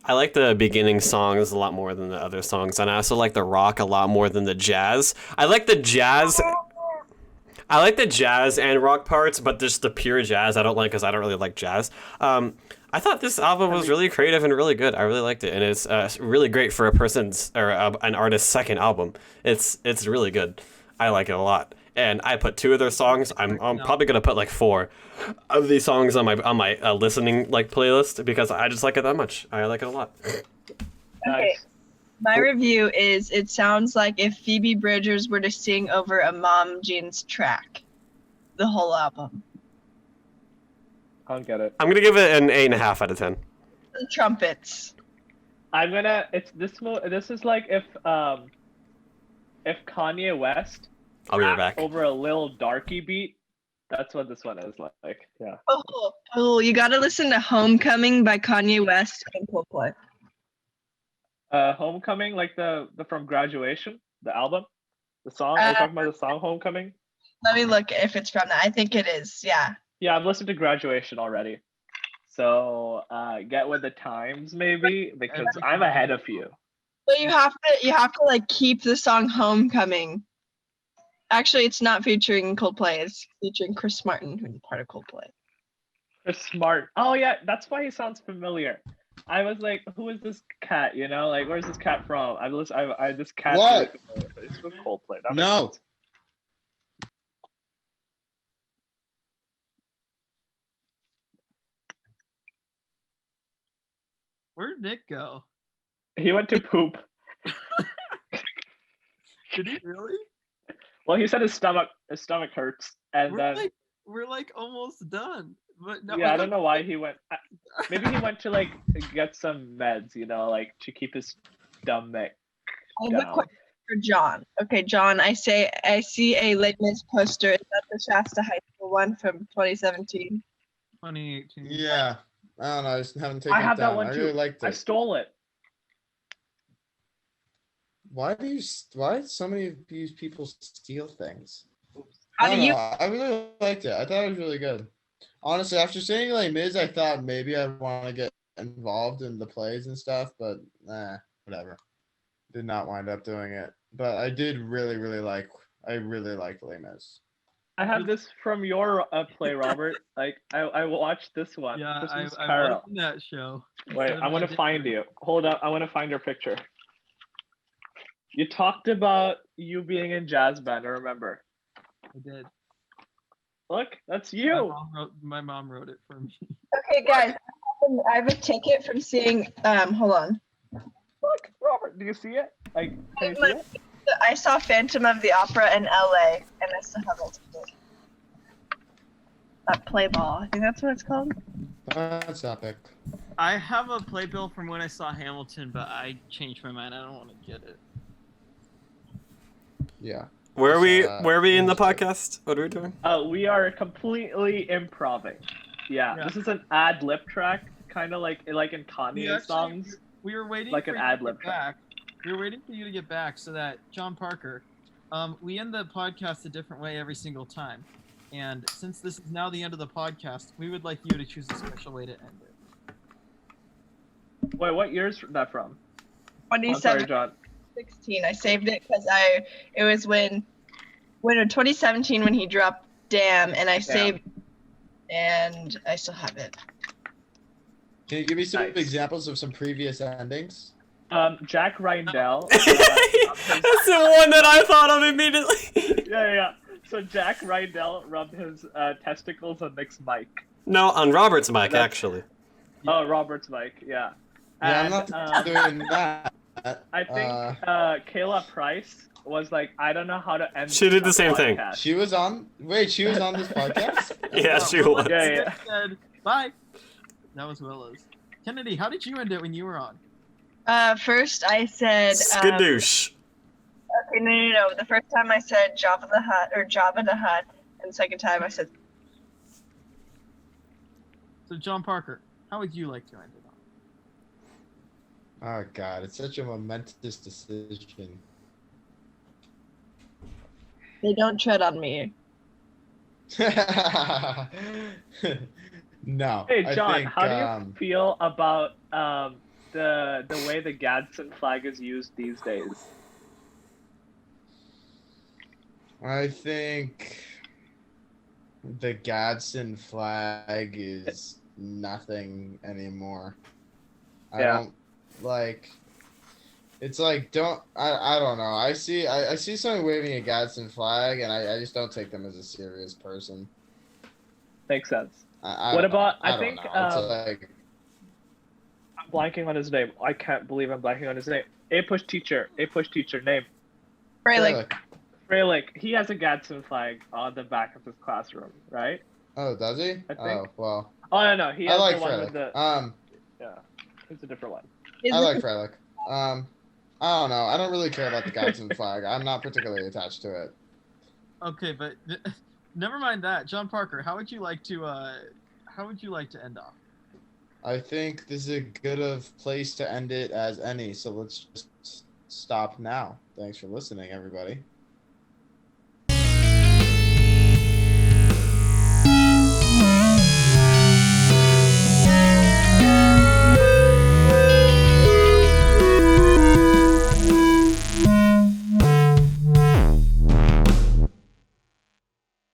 I like the beginning songs a lot more than the other songs, and I also like the rock a lot more than the jazz. I like the jazz and rock parts, but just the pure jazz I don't like because I don't really like jazz. I thought this album was really creative and really good. I really liked it, and it's really great for an artist's second album. It's really good. I like it a lot, and I put 2 of their songs. I'm probably gonna put like 4 of these songs on my listening like playlist because I just like it that much. I like it a lot. Okay. My review is it sounds like if Phoebe Bridgers were to sing over a Mom Jeans track, the whole album. I don't get it. I'm gonna give it an 8.5 out of 10. The trumpets. This is like if Kanye West I'll be right back. over a Lil Darky beat. That's what this one is like. Yeah. Oh, you gotta listen to Homecoming by Kanye West and Coldplay. Homecoming, like the from Graduation, the album, the song. Are you talking about the song Homecoming? Let me look if it's from that. I think it is. Yeah. Yeah, I've listened to Graduation already. So get with the times maybe because I'm ahead of you. But you have to like keep the song Homecoming. Actually, it's not featuring Coldplay. It's featuring Chris Martin, who's part of Coldplay. Chris Martin. Oh yeah, that's why he sounds familiar. I was like, who is this cat? Like where's this cat from? This cat. What? It's with Coldplay. That makes No. sense. Where'd Nick go? He went to poop. Did he really? Well, he said his stomach hurts, and then We're like almost done. But no, Yeah, I don't know why he went. Maybe he went to like get some meds, like to keep his stomach I have a down. question for John. Okay, John, I see a Les Mis poster. Is that the Shasta High School one from 2017? 2018. Yeah. I don't know. I just haven't taken I have it down. that one I too. really liked I it. stole it. Why do so many of these people steal things? How I do don't you? know. I really liked it. I thought it was really good. Honestly, after seeing like Miz, I thought maybe I want to get involved in the plays and stuff, but whatever. Did not wind up doing it. But I did really, really like. I really liked Les Mis. I have this from your play, Robert. Like I watched this one. Yeah, Christmas I Carol. was in that show. Wait, I want to find you. Hold up, I want to find your picture. You talked about you being in jazz band. I remember. I did. Look, that's My you. mom wrote it for me. Okay, guys, I have a ticket from seeing. Hold on. Look, Robert. Do you see it? Like, can you see it? I saw Phantom of the Opera in LA, and I still have a ticket. Play ball. I think that's what it's called. That's epic. I have a playbill from when I saw Hamilton, but I changed my mind. I don't want to get it. Yeah. Where are we? So, Where are we in the interesting. podcast? What are we doing? We are completely improving. Yeah, Yeah. this is an ad lib track, kind of like in Kanye songs. We were waiting Like for an you to ad get lib track. back. We were waiting for you to get back so that John Parker, we end the podcast a different way every single time. And since this is now the end of the podcast, we would like you to choose a special way to end it. Wait, what year is that from? I'm sorry, 2016. John. I saved it because it was when 2017 when he dropped Damn, and I saved it, and I still have it. Can you give me some Nice. examples of some previous endings? Jack Rindell. That's the one that I thought of immediately. Yeah. So Jack Rindell rubbed his testicles on Nick's mic. No, on Robert's mic, That's- actually. Oh, Robert's mic. Yeah. Yeah, And, I'm not doing that. I think Kayla Price was like, I don't know how to end. She did the a same thing. podcast. She was on. Wait, she was on this podcast. Yeah, she was. Yeah. Said, bye. That was Willow's. Kennedy, how did you end it when you were on? First I said. Skadoosh. Okay, no. The first time I said Jabba the Hutt, and the second time I said. So, John Parker, how would you like to end it on? Oh God, it's such a momentous decision. They don't tread on me. No. Hey I John, think, how do you feel about the way the Gadsden flag is used these days? I think the Gadsden flag is nothing anymore. I Yeah. don't like. It's like I don't know. I see someone waving a Gadsden flag, and I just don't take them as a serious person. Makes sense. I What don't know. about- I don't think, know. It's like I'm blanking on his name. I can't believe I'm blanking on his name. A push teacher name. Fralick. Fralick. He has a Gadsden flag on the back of his classroom, right? Oh, does he? I think- Oh well. Oh no, he I has like the one with Frelick. the yeah. It's a different one. I like Frelick. I don't know. I don't really care about the Gadsden flag. I'm not particularly attached to it. Okay, but never mind that. John Parker, how would you like to end off? I think this is as good of place to end it as any. So let's just stop now. Thanks for listening, everybody.